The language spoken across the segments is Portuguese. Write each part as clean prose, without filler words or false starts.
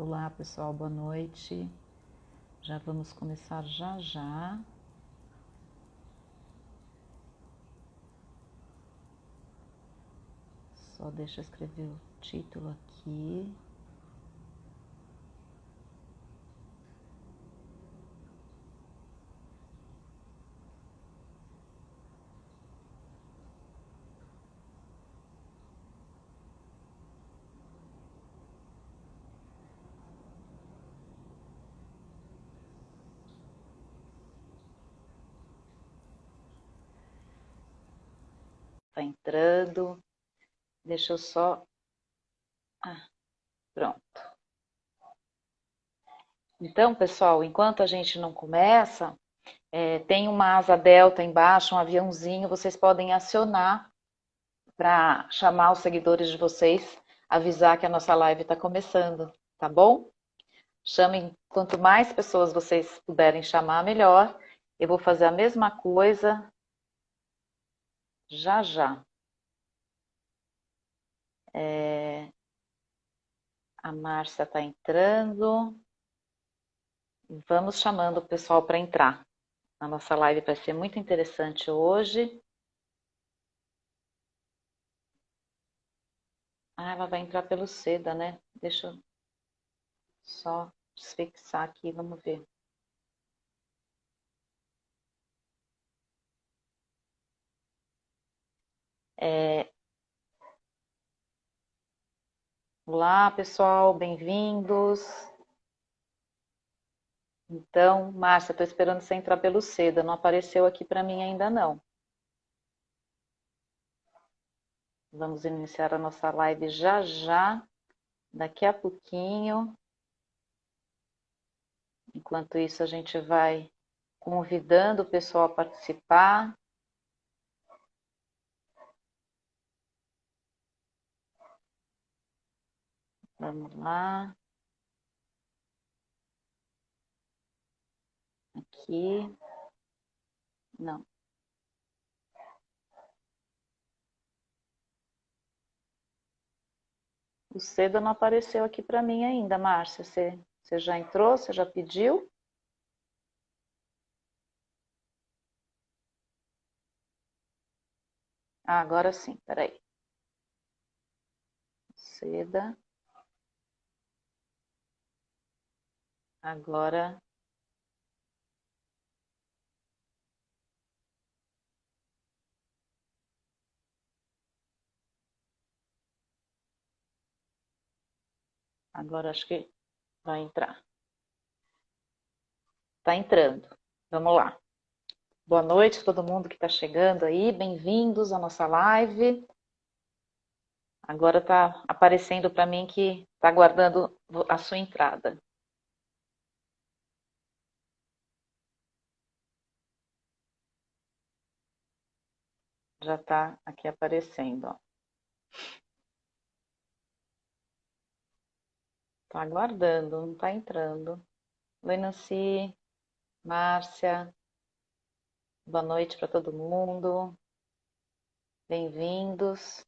Olá pessoal, boa noite. Já vamos começar já já. Só deixa eu escrever o título aqui. Tá entrando. Deixa eu só... pronto. Então, pessoal, enquanto a gente não começa, tem uma asa delta embaixo, um aviãozinho, vocês podem acionar para chamar os seguidores de vocês, avisar que a nossa live está começando, tá bom? Chamem, quanto mais pessoas vocês puderem chamar, melhor. Eu vou fazer a mesma coisa já já. A Márcia está entrando. Vamos chamando o pessoal para entrar. A nossa live vai ser muito interessante hoje. Ela vai entrar pelo Seda, né? Deixa eu só desfixar aqui, vamos ver. Olá, pessoal, bem-vindos. Então, Márcia, estou esperando você entrar pelo Seda. Não apareceu aqui para mim ainda não. Vamos iniciar a nossa live já já, daqui a pouquinho. Enquanto isso, a gente vai convidando o pessoal a participar. Vamos lá. Aqui. Não. O Seda não apareceu aqui para mim ainda, Márcia. Você já entrou? Você já pediu? Ah, agora sim, peraí. Seda. Agora. Agora acho que vai entrar. Tá entrando. Vamos lá. Boa noite a todo mundo que está chegando aí. Bem-vindos à nossa live. Agora está aparecendo para mim que está aguardando a sua entrada. Já está aqui aparecendo, ó. Está aguardando, não está entrando. Oi, Nancy, Márcia, boa noite para todo mundo. Bem-vindos.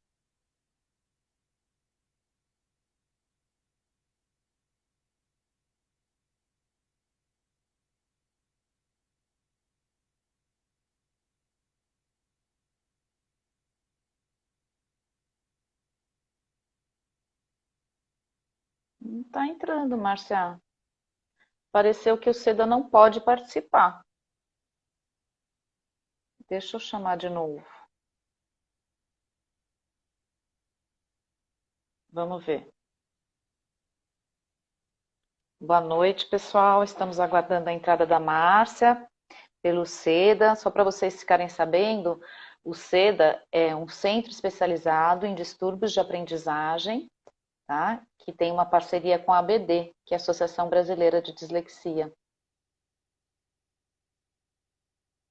Não está entrando, Márcia. Pareceu que o Seda não pode participar. Deixa eu chamar de novo. Vamos ver. Boa noite, pessoal. Estamos aguardando a entrada da Márcia pelo Seda. Só para vocês ficarem sabendo, o Seda é um centro especializado em distúrbios de aprendizagem, tá? Que tem uma parceria com a ABD, que é a Associação Brasileira de Dislexia.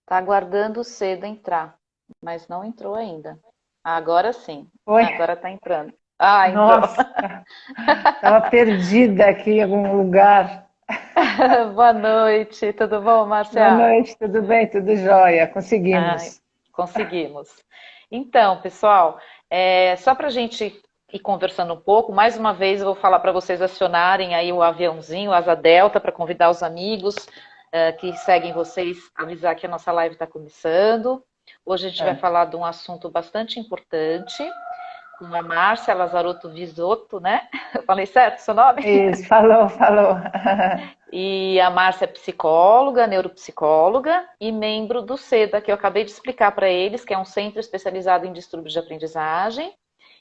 Está aguardando o Seda entrar, mas não entrou ainda. Agora sim. Oi, Agora está entrando. Ah, entrou. nossa, estava perdida aqui em algum lugar. Boa noite, tudo bom, Boa Márcia? noite, tudo bem? Tudo jóia? Ai, Conseguimos. conseguimos. Então, pessoal, só para a gente ir conversando um pouco. Mais uma vez, eu vou falar para vocês acionarem aí o aviãozinho, o Asa Delta, para convidar os amigos que seguem vocês, avisar que a nossa live está começando. Hoje a gente vai falar de um assunto bastante importante, com a Márcia Lazarotto Visotto, né? Eu falei certo o seu nome? Isso, falou, falou. E a Márcia é psicóloga, neuropsicóloga e membro do CEDA, que eu acabei de explicar para eles, que é um centro especializado em distúrbios de aprendizagem.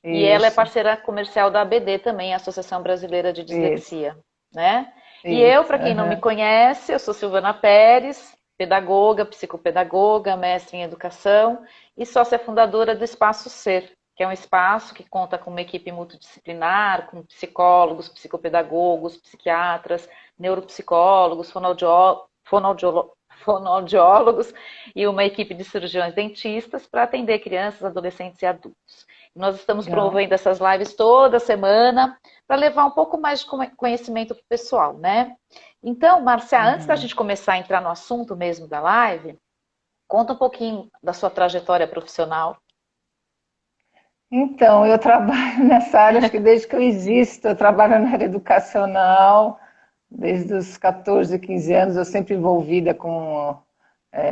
E ela é Isso, parceira comercial da ABD também, a Associação Brasileira de isso, Dislexia, né? E eu, isso. para quem não me conhece, eu sou Silvana Pérez, pedagoga, psicopedagoga, mestre em educação e sócia fundadora do Espaço Ser, que é um espaço que conta com uma equipe multidisciplinar, com psicólogos, psicopedagogos, psiquiatras, neuropsicólogos, fonoaudiólogos e uma equipe de cirurgiões dentistas para atender crianças, adolescentes e adultos. Nós estamos promovendo essas lives toda semana para levar um pouco mais de conhecimento para o pessoal, né? Então, Márcia, antes da gente começar a entrar no assunto mesmo da live, conta um pouquinho da sua trajetória profissional. Então, eu trabalho nessa área, acho que desde que eu existo, eu trabalho na área educacional, desde os 14, 15 anos, eu sempre envolvida com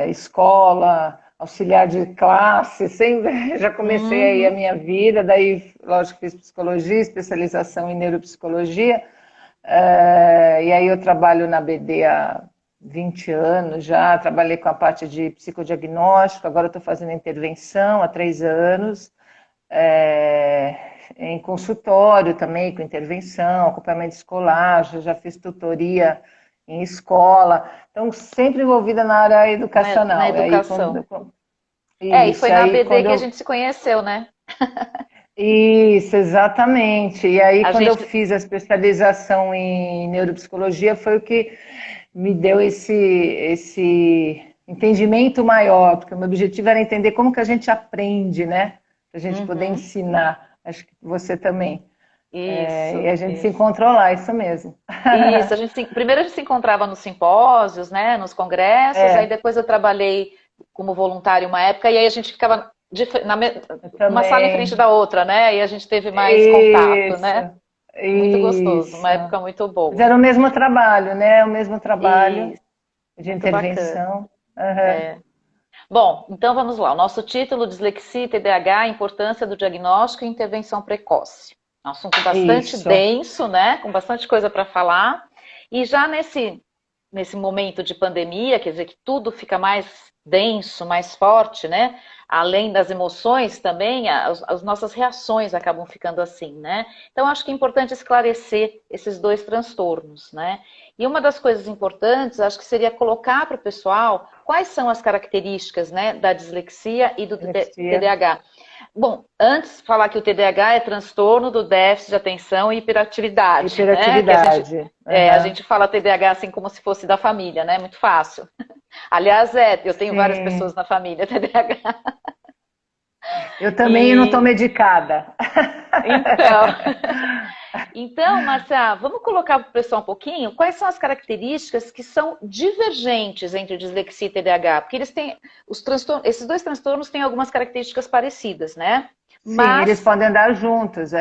escola, auxiliar de classe, sempre, já comecei aí a minha vida, daí, lógico, fiz psicologia, especialização em neuropsicologia, e aí eu trabalho na BD há 20 anos já, trabalhei com a parte de psicodiagnóstico, agora estou fazendo intervenção há 3 anos, em consultório também, com intervenção, acompanhamento escolar, já fiz tutoria em escola, então sempre envolvida na área educacional. Na educação. E foi na ABD que a gente se conheceu, né? Isso, exatamente. E aí, quando eu fiz a especialização em neuropsicologia, foi o que me deu esse entendimento maior, porque o meu objetivo era entender como que a gente aprende, né? Para a gente poder ensinar. Acho que você também. Isso. E a gente se encontrou lá, isso mesmo. Isso, primeiro a gente se encontrava nos simpósios, né? Nos congressos, aí depois eu trabalhei como voluntário uma época, e aí a gente ficava uma sala em frente da outra, né? E a gente teve mais contato, né? Muito gostoso, uma época muito boa. Mas era o mesmo trabalho, né? O mesmo trabalho de muito intervenção. Bom, então vamos lá. O nosso título, Dislexia e TDAH, a importância do diagnóstico e intervenção precoce. É um assunto bastante denso, né? Com bastante coisa para falar. E já nesse momento de pandemia, quer dizer que tudo fica mais denso, mais forte, né? Além das emoções também, as nossas reações acabam ficando assim, né? Então, acho que é importante esclarecer esses dois transtornos, né? E uma das coisas importantes, acho que seria colocar para o pessoal quais são as características, né, da dislexia e do TDAH. Bom, antes falar que o TDAH é transtorno do déficit de atenção e hiperatividade. Hiperatividade. Né? A gente fala TDAH assim como se fosse da família, né? Muito fácil. Aliás, eu tenho várias pessoas na família TDAH. Eu também não estou medicada. Então, Márcia, vamos colocar para o pessoal um pouquinho quais são as características que são divergentes entre dislexia e TDAH, porque eles têm esses dois transtornos têm algumas características parecidas, né? Sim, eles podem andar juntos,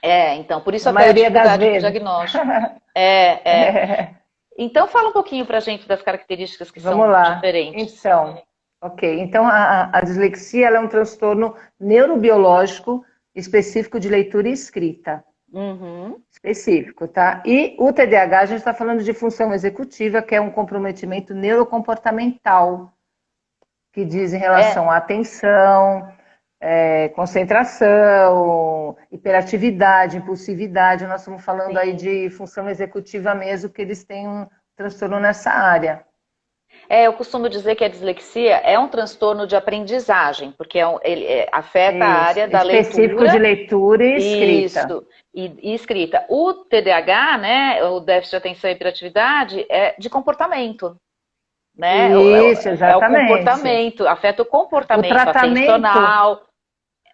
então, por isso até a dificuldade do diagnóstico. Então, fala um pouquinho para a gente das características que são diferentes. Então, a dislexia ela é um transtorno neurobiológico específico de leitura e escrita. Específico, tá? E o TDAH, a gente está falando de função executiva, que é um comprometimento neurocomportamental, que diz em relação à atenção, concentração, hiperatividade, impulsividade. Nós estamos falando aí de função executiva mesmo, que eles têm um transtorno nessa área. Eu costumo dizer que a dislexia é um transtorno de aprendizagem, porque ele afeta a área da leitura. Específico de leitura e escrita. Isso, e escrita. O TDAH, né, o déficit de atenção e hiperatividade, é de comportamento. Né? Isso, exatamente. É o comportamento, afeta o comportamento atencional.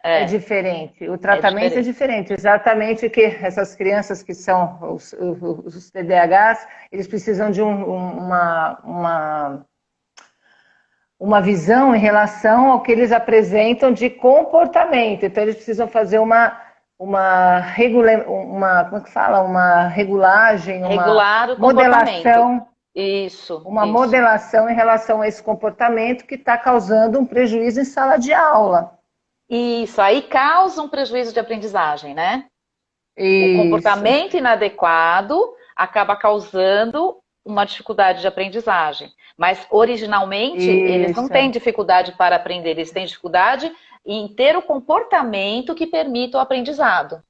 É diferente, o tratamento é diferente. Exatamente que essas crianças que são os TDAHs, eles precisam de uma visão em relação ao que eles apresentam de comportamento. Então, eles precisam fazer uma como é que fala? Uma regulagem, uma Regular o comportamento. modelação, Isso, uma isso. modelação em relação a esse comportamento que está causando um prejuízo em sala de aula. Isso, aí causa um prejuízo de aprendizagem, né? O Isso, comportamento inadequado acaba causando uma dificuldade de aprendizagem. Mas originalmente eles não têm isso, dificuldade para aprender, eles têm dificuldade em ter o comportamento que permita o aprendizado,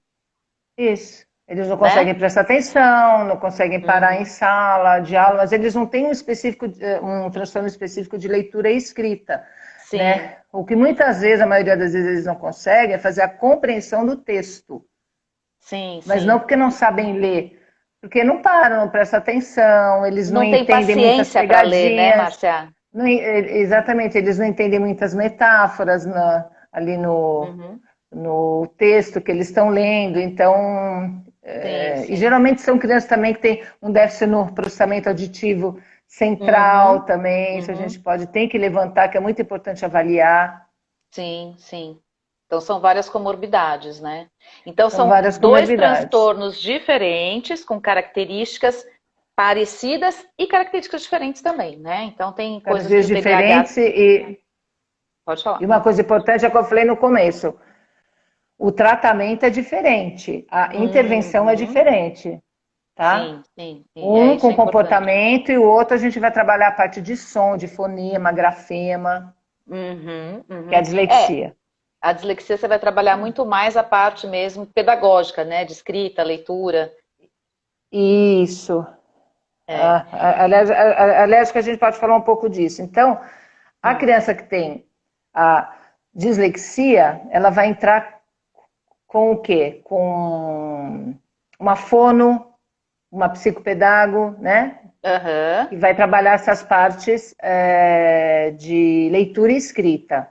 isso. Eles não conseguem né? prestar atenção, não conseguem parar em Uhum. sala de aula, mas eles não têm um transtorno específico de leitura e escrita, Sim, né? O que muitas vezes, a maioria das vezes, eles não conseguem é fazer a compreensão do texto. sim, Mas não sim. porque não sabem ler, porque não param, não prestam atenção, eles não Não tem entendem muitas paciência para ler, né, pegadinhas, Márcia? exatamente, eles não entendem muitas metáforas ali Uhum. no texto que eles estão lendo, então, Sim, e sim. geralmente são crianças também que têm um déficit no processamento auditivo central Uhum. também, isso a gente Uhum. tem que levantar, que é muito importante avaliar, Sim, sim. Então são várias comorbidades, né? Então são são várias dois comorbidades. transtornos diferentes, com características parecidas e características diferentes também, né? Então tem coisas que Características o TDAH diferentes pode e falar. uma coisa importante é que eu falei no começo, o tratamento é diferente, a intervenção é Uhum. diferente, tá? Sim, sim, sim. É, Um isso com é importante. comportamento e o outro a gente vai trabalhar a parte de som, de fonema, grafema, Uhum, que é a uhum. É, dislexia. a dislexia você vai trabalhar muito mais a parte mesmo pedagógica, né? De escrita, leitura. Isso. É. Aliás, que a gente pode falar um pouco disso. Então, a Hum. criança que tem a dislexia, ela vai entrar com o quê? Com uma fono, uma psicopedago, né? Aham. Que vai trabalhar essas partes de leitura e escrita.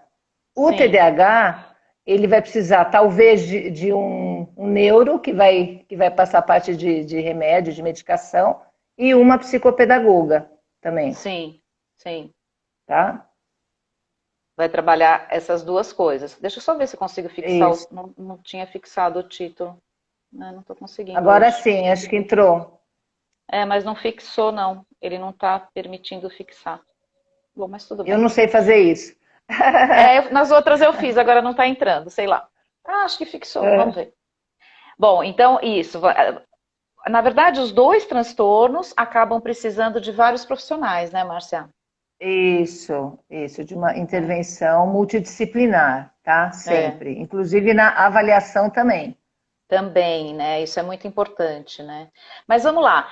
O Sim, TDAH, ele vai precisar talvez de um neuro que vai passar a parte de remédio, de medicação, e uma psicopedagoga também, sim, sim. tá? Vai trabalhar essas duas coisas. Deixa eu só ver se eu consigo fixar. Isso. Não, não tinha fixado o título. Não estou conseguindo Agora hoje. sim, acho que entrou. É, mas não fixou, não. Ele não está permitindo fixar. Bom, mas tudo Eu bem. não sei fazer isso. É, nas outras eu fiz, agora não está entrando, sei lá. Ah, acho que fixou. Vamos ver. Bom, então isso. Na verdade, os dois transtornos acabam precisando de vários profissionais, né, Márcia? Isso, de uma intervenção multidisciplinar, tá? É, Sempre. Inclusive na avaliação também. também, né? Isso é muito importante, né? Mas vamos lá.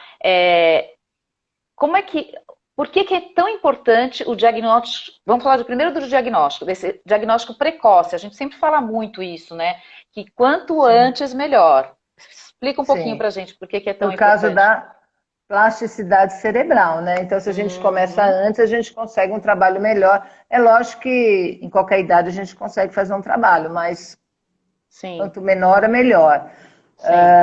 Como é que, por que é tão importante o diagnóstico? Vamos falar primeiro do diagnóstico, desse diagnóstico precoce. A gente sempre fala muito isso, né? Que quanto Sim, antes, melhor. Explica um pouquinho sim. pra gente por que é tão Por causa importante. da plasticidade cerebral, né? Então, se a gente começa Uhum, antes, a gente consegue um trabalho melhor. É lógico que em qualquer idade a gente consegue fazer um trabalho, mas sim, quanto menor, é melhor. sim.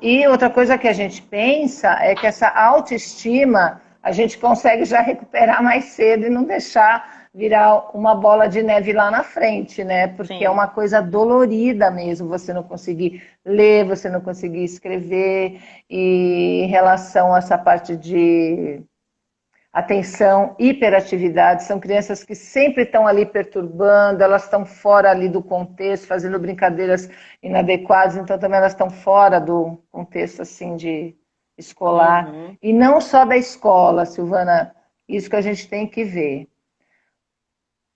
E outra coisa que a gente pensa é que essa autoestima a gente consegue já recuperar mais cedo e não deixar virar uma bola de neve lá na frente, né? Porque é Sim. uma coisa dolorida mesmo você não conseguir ler, você não conseguir escrever, e em relação a essa parte de atenção, hiperatividade, são crianças que sempre estão ali perturbando, elas estão fora ali do contexto, fazendo brincadeiras inadequadas, então também elas estão fora do contexto assim de escolar. Uhum. E não só da escola, Silvana, isso que a gente tem que ver.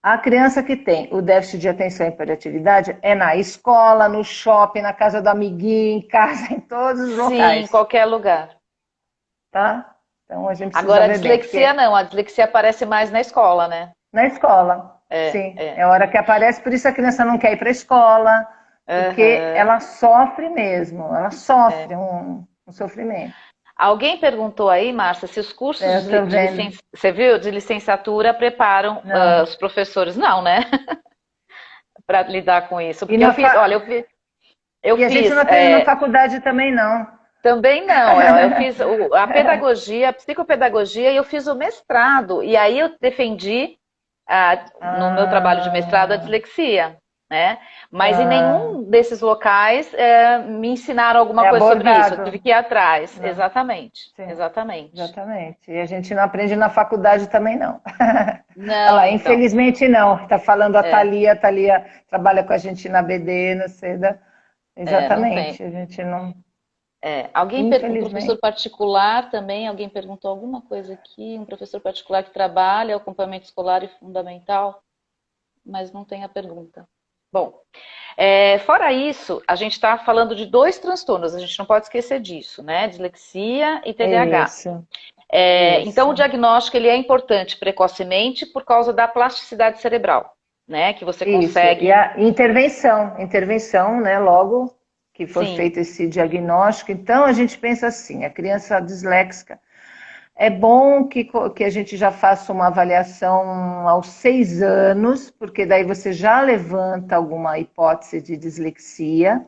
A criança que tem o déficit de atenção e hiperatividade é na escola, no shopping, na casa do amiguinho, em casa, em todos os Sim, em locais, qualquer lugar. tá? Então a gente precisa Agora, a ver bem, dislexia porque não, a dislexia aparece mais na escola, né? na escola, É, sim. é. É a hora que aparece, por isso a criança não quer ir para a escola, porque Aham, ela sofre mesmo, ela é. sofre um sofrimento. Alguém perguntou aí, Márcia, se os cursos Eu estou de vendo. você viu, de licenciatura preparam Não. os professores? Não, né? Para lidar com isso. E, Porque eu fiz, olha, eu e a gente fiz não aprende na faculdade também, não. também não. Eu fiz a pedagogia, a psicopedagogia e eu fiz o mestrado. E aí eu defendi no meu trabalho de mestrado a Ah, dislexia. né? Mas em Ah, nenhum desses locais me ensinaram alguma é coisa sobre isso. Eu abordado. tive que ir atrás. Não, Exatamente, sim, exatamente. exatamente. E a gente não aprende na faculdade também, não. Olha Não, lá, então. infelizmente não. Está falando É, A Thalia trabalha com a gente na BD, na Seda. não tem. Exatamente, a gente não. Alguém, um professor Infelizmente. particular também, alguém perguntou alguma coisa aqui, um professor particular que trabalha acompanhamento escolar e fundamental, mas não tem a pergunta. Bom, fora isso, a gente está falando de dois transtornos, a gente não pode esquecer disso, né? Dislexia e TDAH. Isso, Então, o isso. diagnóstico ele é importante precocemente por causa da plasticidade cerebral, né? Que você Isso, e consegue, a intervenção, né, logo que for sim, feito esse diagnóstico, então a gente pensa assim, a criança disléxica, é bom que a gente já faça uma avaliação aos 6 anos, porque daí você já levanta alguma hipótese de dislexia.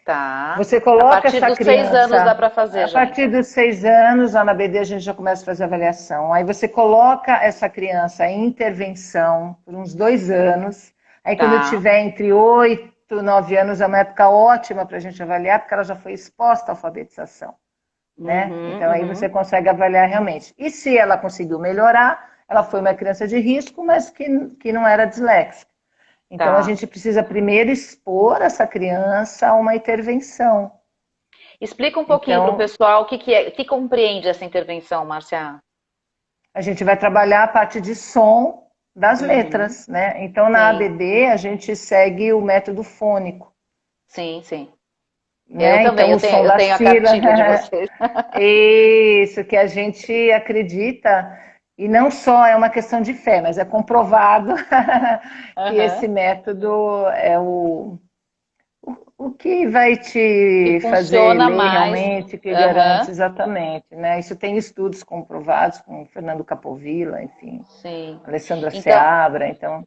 tá. Você A coloca partir essa dos 6 anos dá criança, para fazer a já, partir então. dos 6 anos, lá na BD a gente já começa a fazer avaliação. Aí você coloca essa criança em intervenção por uns 2 anos. Aí quando Tá. tiver entre 8 e 9 anos é uma época ótima para a gente avaliar, porque ela já foi exposta à alfabetização, né? Uhum, Então aí você uhum. consegue avaliar realmente. E se ela conseguiu melhorar, ela foi uma criança de risco, mas que não era disléxica. Então a Tá. gente precisa primeiro expor essa criança a uma intervenção. Explica um pouquinho para o Então, pessoal o que compreende essa intervenção, Márcia. a gente vai trabalhar a parte de som das Uhum. letras, né? Então, na Sim, ABD, a gente segue o método fônico, sim, sim. Eu né? também, Então, o som eu da tenho a sílaba, cartilha de vocês. isso que a gente acredita, e não só é uma questão de fé, mas é comprovado que esse Aham. método é o que vai Que te fazer funciona ler mais. realmente, que garante Aham. exatamente, né? Isso tem estudos comprovados com Fernando Capovilla, enfim, Sim. Alessandra Então, Seabra, então,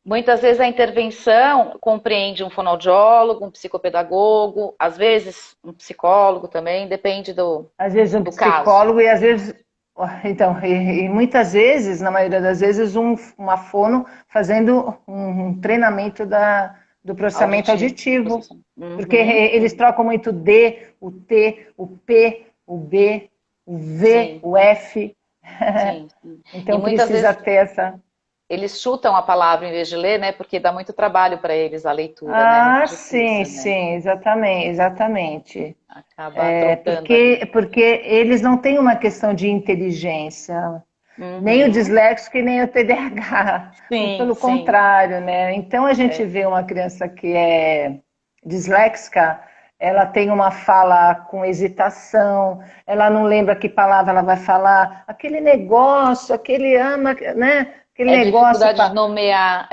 muitas vezes a intervenção compreende um fonoaudiólogo, um psicopedagogo, às vezes um psicólogo também, depende às vezes um do caso. psicólogo e às vezes, então, e muitas vezes, na maioria das vezes, uma fono fazendo um treinamento do processamento Auditivo. auditivo, Processamento. porque Uhum, eles uhum. trocam muito o D, o T, o P, o B, o V, Sim, o F. sim, sim. E Então muitas precisa vezes ter essa. eles chutam a palavra em vez de ler, né? Porque dá muito trabalho para eles a leitura, né? Muito Ah, sim, difícil, né? sim, exatamente, exatamente. Acaba É trocando ali. porque eles não têm uma questão de inteligência, nem o Uhum. disléxico e nem o TDAH, muito Sim, pelo sim. contrário, né? Então a gente É, vê uma criança que é disléxica, ela tem uma fala com hesitação, ela não lembra que palavra ela vai falar, aquele negócio, aquele ama, né? Aquele é negócio dificuldade de nomear,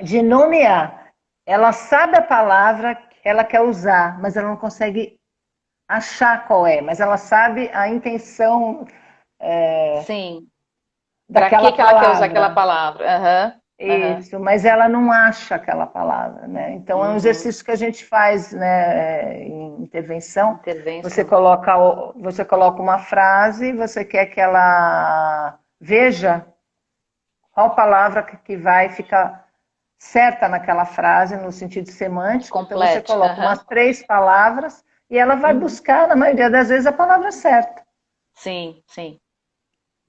de nomear. Ela sabe a palavra que ela quer usar, mas ela não consegue achar qual é, mas ela sabe a intenção sim. Para daquela que ela quer usar aquela palavra. palavra? Aham, aham. Isso, mas ela não acha aquela palavra, né? Então é um Uhum. exercício que a gente faz, né, em intervenção. Você Intervenção. coloca, você coloca uma frase, você quer que ela veja qual palavra que vai ficar certa naquela frase, no sentido Que semântico. Então você complete. coloca Aham. umas 3 palavras e ela vai Uhum. buscar, na maioria das vezes, a palavra certa, Sim, sim.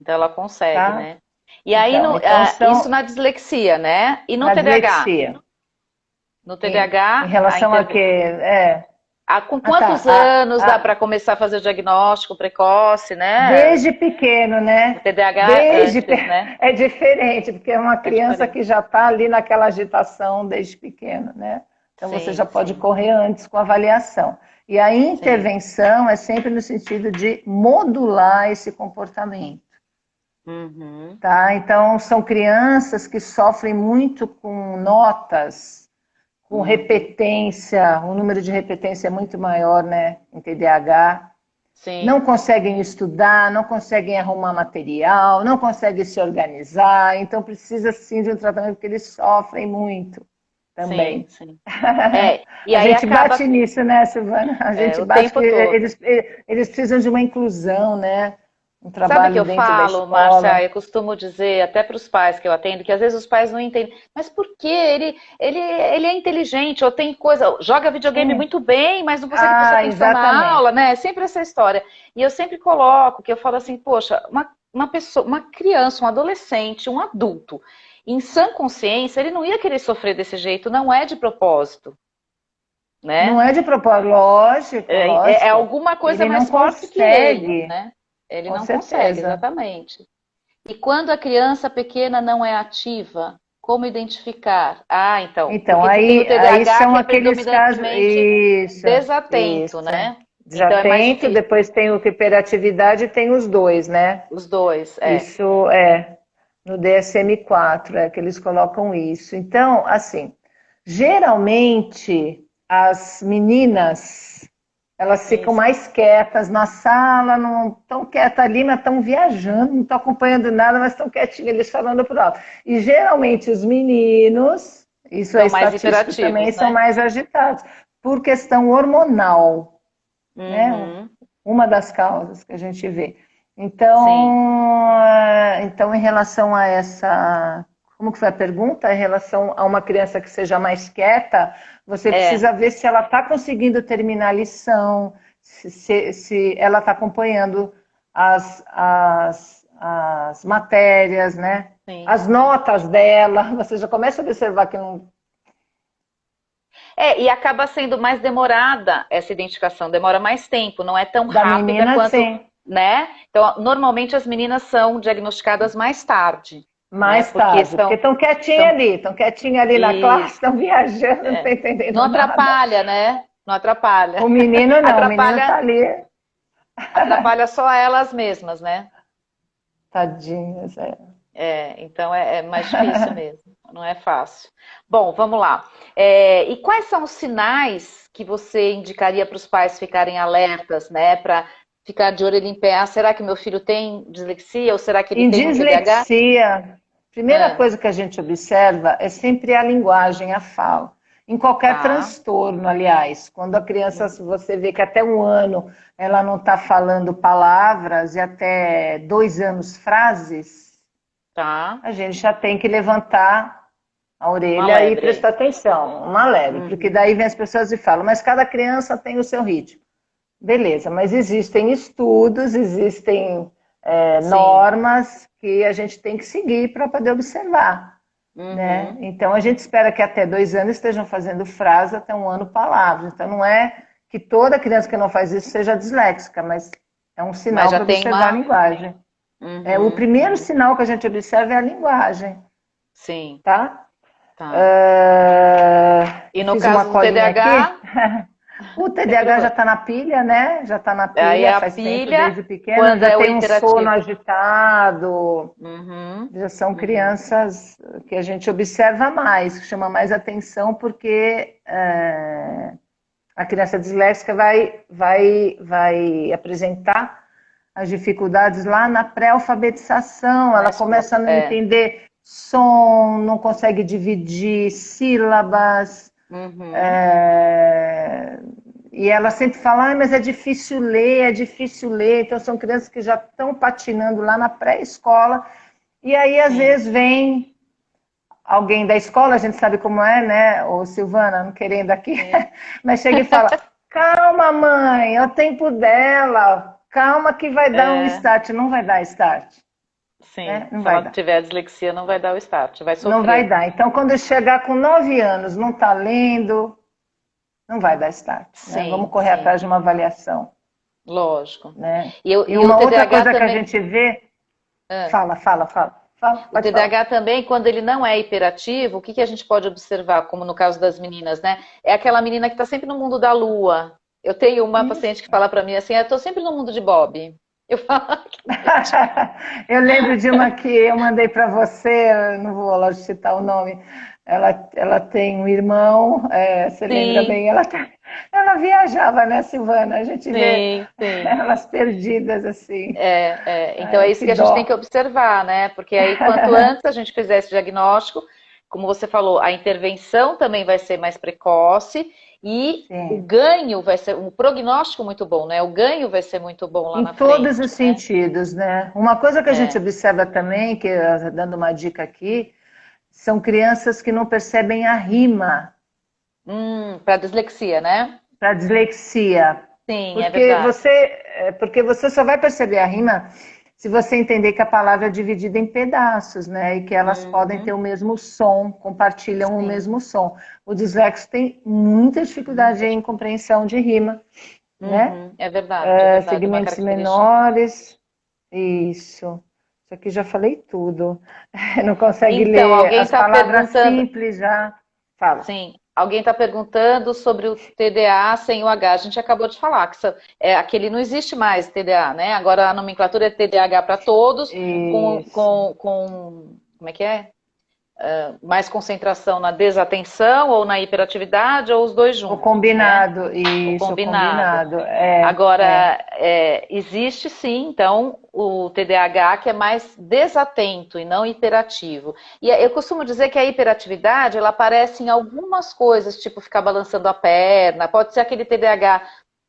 Então ela consegue, tá? né? E aí, Então isso são na dislexia, né? E no na TDAH? dislexia. No Em TDAH, relação a que Com tá. quantos anos dá para começar a fazer o diagnóstico precoce, né? Desde pequeno, O né? TDAH antes, né? É diferente, porque é uma É criança diferente. que já está ali naquela agitação desde pequeno, né? Então você já Sim, pode sim, correr antes com a avaliação. E a sim. intervenção é sempre no sentido de modular esse comportamento. Uhum. Tá? Então, são crianças que sofrem muito com notas, com Uhum. repetência, o número de repetência é muito maior, né, em TDAH. Não Sim, conseguem estudar, não conseguem arrumar material, não conseguem se organizar, então precisa sim de um tratamento porque eles sofrem muito sim, também. sim. E A aí gente bate acaba nisso, né, Silvana? A gente o bate que tempo todo. eles precisam de uma inclusão, né? um Sabe o que trabalho eu dentro da falo, Márcia? escola. Eu costumo dizer, até para os pais que eu atendo, que às vezes os pais não entendem. Mas por quê? Ele é inteligente, ou tem coisa, joga videogame Sim. muito bem, mas não consegue prestar Ah, atenção na exatamente. aula, né? É sempre essa história. E eu sempre coloco, que eu falo assim, poxa, uma pessoa, uma criança, um adolescente, um adulto, em sã consciência, ele não ia querer sofrer desse jeito, não é de propósito, Não né? é de propósito, lógico, É lógico. alguma coisa Ele não mais forte que ele, consegue, né? Ele com não consegue, certeza. exatamente. E quando a criança pequena não é ativa, como identificar? Ah, então, Então, porque tem o aí TDAH são que é aqueles casos. predominantemente Isso, desatento, isso. né? Então é mais Desatento, difícil. depois tem o hiperatividade e tem os dois, né? Os dois, é. Isso é no DSM-4, é que eles colocam isso. Então, assim, geralmente as meninas elas ficam Isso. mais quietas na sala, não estão quietas ali, mas estão viajando, não estão acompanhando nada, mas estão quietinhos, eles falando por alto. E geralmente os meninos, isso é São mais estatístico também, hiperativos, são né? mais agitados, por questão hormonal, né? Uhum. Uma das causas que a gente vê. Sim. Então, em relação a essa, como que foi a pergunta? Em relação a uma criança que seja mais quieta, você É. precisa ver se ela está conseguindo terminar a lição, se ela está acompanhando as matérias, né? Sim, As sim. notas dela, você já começa a observar que não. É, e acaba sendo mais demorada essa identificação, demora mais tempo, não é tão Da rápida menina, quanto, sim. né? Então, normalmente as meninas são diagnosticadas mais tarde, né? Mais Porque tarde, porque são, são estão quietinhas ali na classe, isso, estão viajando, não estão é. Não entendendo nada. atrapalha, né? Não atrapalha. O menino não, o menino está Atrapalha, ali, atrapalha só elas mesmas, né? tadinhos. É. Então é mais difícil mesmo, não é fácil. Bom, vamos lá. E quais são os sinais que você indicaria para os pais ficarem alertas, né? Para ficar de orelha em pé. Ah, será que meu filho tem dislexia ou será que ele Em tem um TDAH? dislexia, primeira Ah, coisa que a gente observa é sempre a linguagem, a fala. Em qualquer tá, transtorno, aliás, quando a criança, se você vê que até 1 ano ela não está falando palavras e até 2 anos frases, tá. a gente já tem que levantar a Uma orelha e lebre aí. prestar atenção, uma leve, porque Uhum, daí vem as pessoas e falam, mas cada criança tem o seu ritmo. Beleza, mas existem estudos, existem sim. normas que a gente tem que seguir para poder observar, né? Uhum, Então a gente espera que até 2 anos estejam fazendo frases, até 1 ano palavras. Então não é que toda criança que não faz isso seja disléxica, mas é um mas sinal já para tem observar a uma. linguagem. O Uhum, primeiro uhum, sinal que a gente observa é a linguagem, sim, tá? tá. E Eu no fiz uma caso do colinha aqui. TDAH, O sem TDAH já problema. está na pilha, né? Já está na Aí pilha é a faz tempo, pilha, desde pequeno, quando já é o tem um sono hiperativo. agitado, Uhum, já são uhum, crianças que a gente observa mais, que chama mais atenção, porque a criança disléxica vai apresentar as dificuldades lá na pré-alfabetização, na ela começa a escola. não entender som, não consegue dividir sílabas, Uhum, é, e ela sempre fala, mas é difícil ler, é difícil ler. Então, são crianças que já estão patinando lá na pré-escola. E aí, às sim. vezes, vem alguém da escola, a gente sabe como é, né? Ô, Silvana, não querendo aqui, Sim, mas chega e fala: calma, mãe, é o tempo dela, calma que vai dar um é, start. Não vai dar start, né? sim. Não Se vai ela dar. tiver dislexia, não vai dar o start, vai Não vai sofrer. dar. Então, quando chegar com 9 anos, não está lendo, não vai dar start, né? Vamos Sim, correr sim, atrás de uma avaliação, lógico. né? E E o uma outra TDAH coisa que a também. gente vê, É. fala, O pode falar. TDAH também, quando ele não é hiperativo, o que que a gente pode observar, como no caso das meninas, né? É aquela menina que está sempre no mundo da lua. Eu tenho uma paciente que Isso. fala para mim assim: eu estou sempre no mundo de Bob. Eu falo, "Ah, que bonitinho." Eu lembro de uma que eu mandei para você, eu não vou lá citar o nome. Ela tem um irmão, você lembra Sim, bem? Ela viajava, né, Silvana? A gente vê sim, sim. elas perdidas assim. Então é Ai, isso que que a gente tem que dó. observar, né? Porque aí quanto antes a gente fizer esse diagnóstico, como você falou, a intervenção também vai ser mais precoce e o Sim. ganho vai ser um prognóstico muito bom, né? O ganho vai ser muito bom lá Em na todos frente, os né? sentidos, né? Uma coisa que a gente É. observa também, que dando uma dica aqui, são crianças que não percebem a rima Para dislexia, né? para dislexia, Sim, é porque verdade. você só vai perceber a rima se você entender que a palavra é dividida em pedaços, né? E que elas podem ter Uhum, o mesmo som, compartilham o sim. mesmo som. O dislexo tem muita dificuldade em compreensão de rima, né? Uhum, é verdade, uma Segmentos característica. menores, isso. Isso aqui já falei tudo. Não consegue Então, ler alguém as está palavras perguntando, simples já. Fala. sim, alguém está perguntando sobre o TDA sem o H. A gente acabou de falar que aquele não existe mais TDA, né? Agora a nomenclatura é TDAH para todos, Isso. como é que é? Mais concentração na desatenção ou na hiperatividade ou os dois O juntos, né? combinado, O isso, o combinado. combinado. Agora, existe sim, então, o TDAH que é mais desatento e não hiperativo. E eu costumo dizer que a hiperatividade, ela aparece em algumas coisas, tipo ficar balançando a perna, pode ser aquele TDAH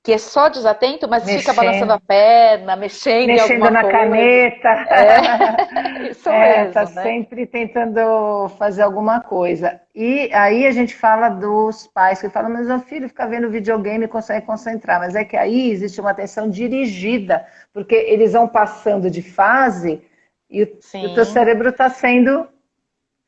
que é só desatento, mas fica balançando a Mexendo, perna, mexendo em mexendo alguma na coisa. caneta. É, isso Tá mesmo, né? sempre tentando fazer alguma coisa. E aí a gente fala dos pais que falam, mas meu filho fica vendo videogame e consegue concentrar. Mas é que aí existe uma atenção dirigida, porque eles vão passando de fase e o teu Sim, cérebro está sendo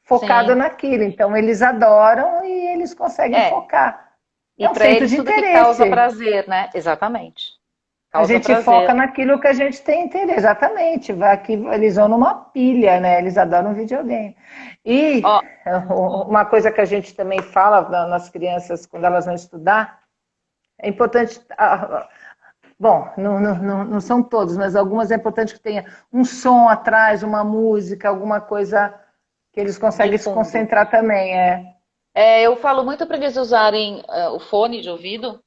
focado sim. naquilo. Então eles adoram e eles conseguem É. focar. E É um para centro eles de tudo que causa interesse. prazer, né? Exatamente. A Causa gente foca prazer. naquilo que a gente tem interesse, exatamente. Vai aqui, eles vão numa pilha, né? Eles adoram videogame. E Ó, uma coisa que a gente também fala nas crianças quando elas vão estudar, é importante. Bom, não são todos, mas algumas é importante que tenha um som atrás, uma música, alguma coisa que eles de conseguem se fundo. concentrar também. Eu falo muito para eles usarem o fone de ouvido,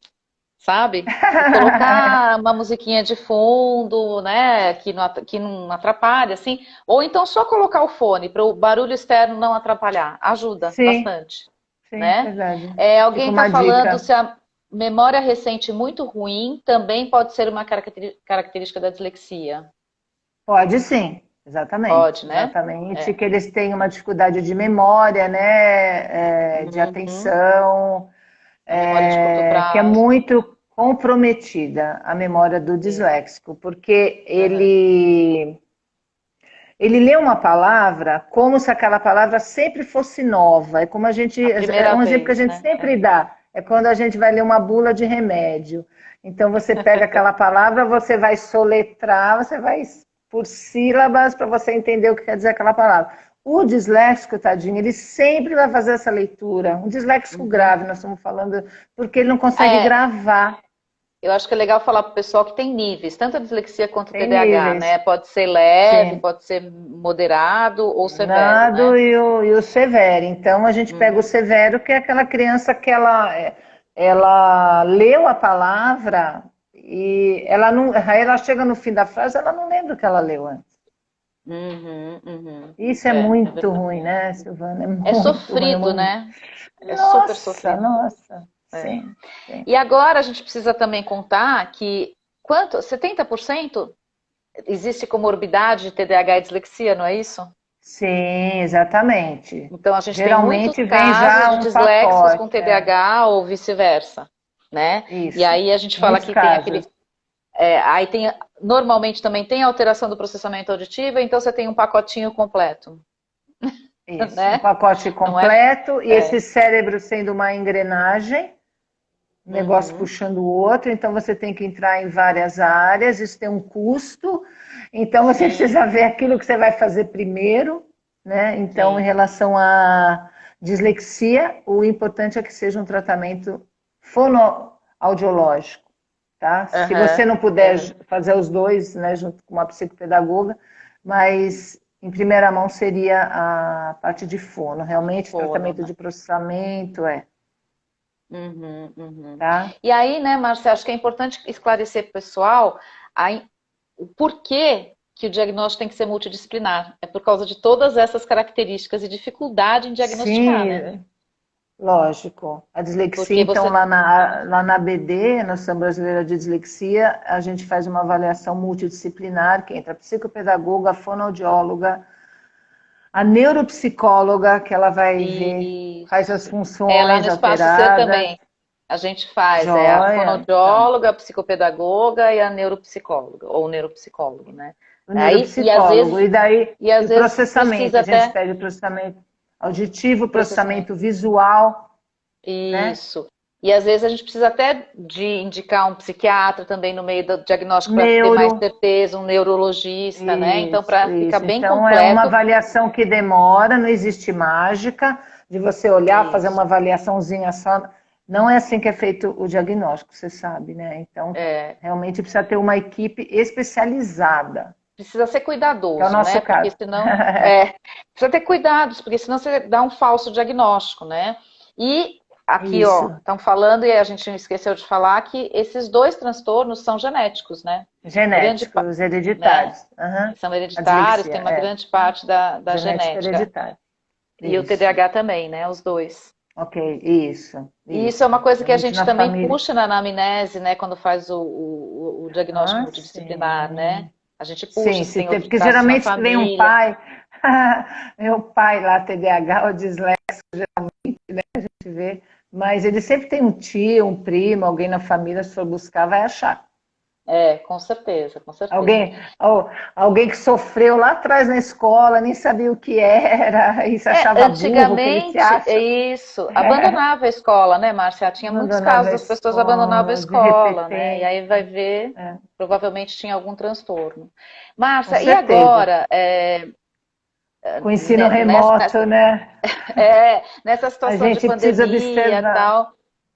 sabe? E colocar uma musiquinha de fundo, né? Que não atrapalhe, assim. Ou então só colocar o fone para o barulho externo não atrapalhar. Ajuda Sim, bastante, sim, né? verdade. Fica Alguém está uma falando dica. se a memória recente muito ruim também pode ser uma característica da dislexia. Pode sim, exatamente. Pode, né? Exatamente, É. que eles têm uma dificuldade de memória, né, de Uhum. atenção, A memória de curto que é prazo. muito comprometida a memória do Sim. disléxico, porque Uhum. ele lê uma palavra como se aquela palavra sempre fosse nova. É como a gente, A é primeira um exemplo que a vez, gente né? sempre dá. É quando a gente vai ler uma bula de remédio. Então você pega aquela palavra, você vai soletrar, você vai por sílabas para você entender o que quer dizer aquela palavra. O disléxico, tadinho, ele sempre vai fazer essa leitura. Um disléxico Uhum. grave, nós estamos falando, porque ele não consegue É, gravar. eu acho que é legal falar para o pessoal que tem níveis, tanto a dislexia quanto o Tem TDAH, níveis. né? Pode ser leve, Sim. pode ser moderado ou severo, Nado né? e o severo. Então a gente pega o Uhum. severo, que é aquela criança que ela leu a palavra e ela não, aí ela chega no fim da frase, ela não lembra o que ela leu antes. Uhum, uhum. Isso é É muito verdade. ruim, né, Silvana? É É muito ruim. sofrido, né? É super Nossa, sofrido. nossa. É. Sim, sim. E agora a gente precisa também contar que 70% existe comorbidade de TDAH e dislexia, não é isso? Sim, exatamente. Então, a gente tem muitos Geralmente vem casos já de um disléxicos com pacote. TDAH ou vice-versa, né? E Isso. aí a gente fala Muitos que tem casos. aquele. Aí tem. Normalmente também tem alteração do processamento auditivo, então você tem um pacotinho completo, Isso, um né? pacote Não é? completo, e esse É. cérebro sendo uma engrenagem, um negócio Uhum, puxando o outro, então você tem que entrar em várias áreas, isso tem um custo, então você sim, precisa ver aquilo que você vai fazer primeiro, né? Então, em sim. relação à dislexia, o importante é que seja um tratamento fonoaudiológico, tá? Se você Aham, não puder aham. fazer os dois, né, junto com uma psicopedagoga, mas em primeira mão seria a parte de fono, realmente Fono, tratamento né? de processamento, Uhum, uhum. tá? E aí, né, Marcia, acho que é importante esclarecer para o pessoal o porquê que o diagnóstico tem que ser multidisciplinar. É por causa de todas essas características e dificuldade em diagnosticar, né? Sim, lógico. A dislexia, Porque então, você. lá na ABD, na Associação Brasileira de Dislexia, a gente faz uma avaliação multidisciplinar, que entra a psicopedagoga, a fonoaudióloga, a neuropsicóloga, que ela vai ver quais as Isso. É, lá no funções Espaço C alteradas. também. A gente faz, a Joia, tá. fonoaudióloga, a psicopedagoga e a neuropsicóloga, ou neuropsicólogo, né? O Aí, neuropsicólogo. E daí, e às o vezes processamento. precisa A gente até pede o processamento auditivo, processamento. processamento visual, né? Isso. E às vezes a gente precisa até de indicar um psiquiatra também no meio do diagnóstico para ter mais Neuro. certeza, um neurologista, né? Então, Isso, para ficar isso. bem Então, é uma completo, avaliação que demora, não existe mágica de você olhar, fazer isso. uma avaliaçãozinha só. Não é assim que é feito o diagnóstico, você sabe, né? Então, É, realmente precisa ter uma equipe especializada, precisa ser que é o cuidadoso, né? nosso Porque caso. senão, precisa ter cuidados, porque senão você dá um falso diagnóstico, né? E aqui, ó, Isso, estão falando, e a gente esqueceu de falar, que esses dois transtornos são genéticos, né? Grande, genéticos, né? hereditários. Aham. São A hereditários, dislexia, tem uma é. grande parte da Genética genética. hereditária. E o Isso. TDAH também, né? Os dois. Ok, isso, E isso é uma isso. coisa que a Realmente gente na também família. puxa na anamnese, né? Quando faz o diagnóstico Ah, multidisciplinar, né? sim. A gente puxa Sim, se se tem tem, outros porque traços na geralmente se vem um família. pai, meu pai lá, TDAH ou disléxico, geralmente, né, a gente vê, mas ele sempre tem um tio, um primo, alguém na família, se for buscar, vai achar. É, com certeza, com certeza. Alguém que sofreu lá atrás na escola, nem sabia o que era, e se achava burro, que ele se Antigamente, é acha, isso, abandonava a escola, né, Márcia? Tinha muitos casos abandonava a das pessoas abandonavam a escola, de escola, né? E repente, aí vai ver, é, provavelmente tinha algum transtorno. com Márcia, e certeza. agora, Com o ensino remoto, né, nessa a situação de gente precisa pandemia e observar. tal,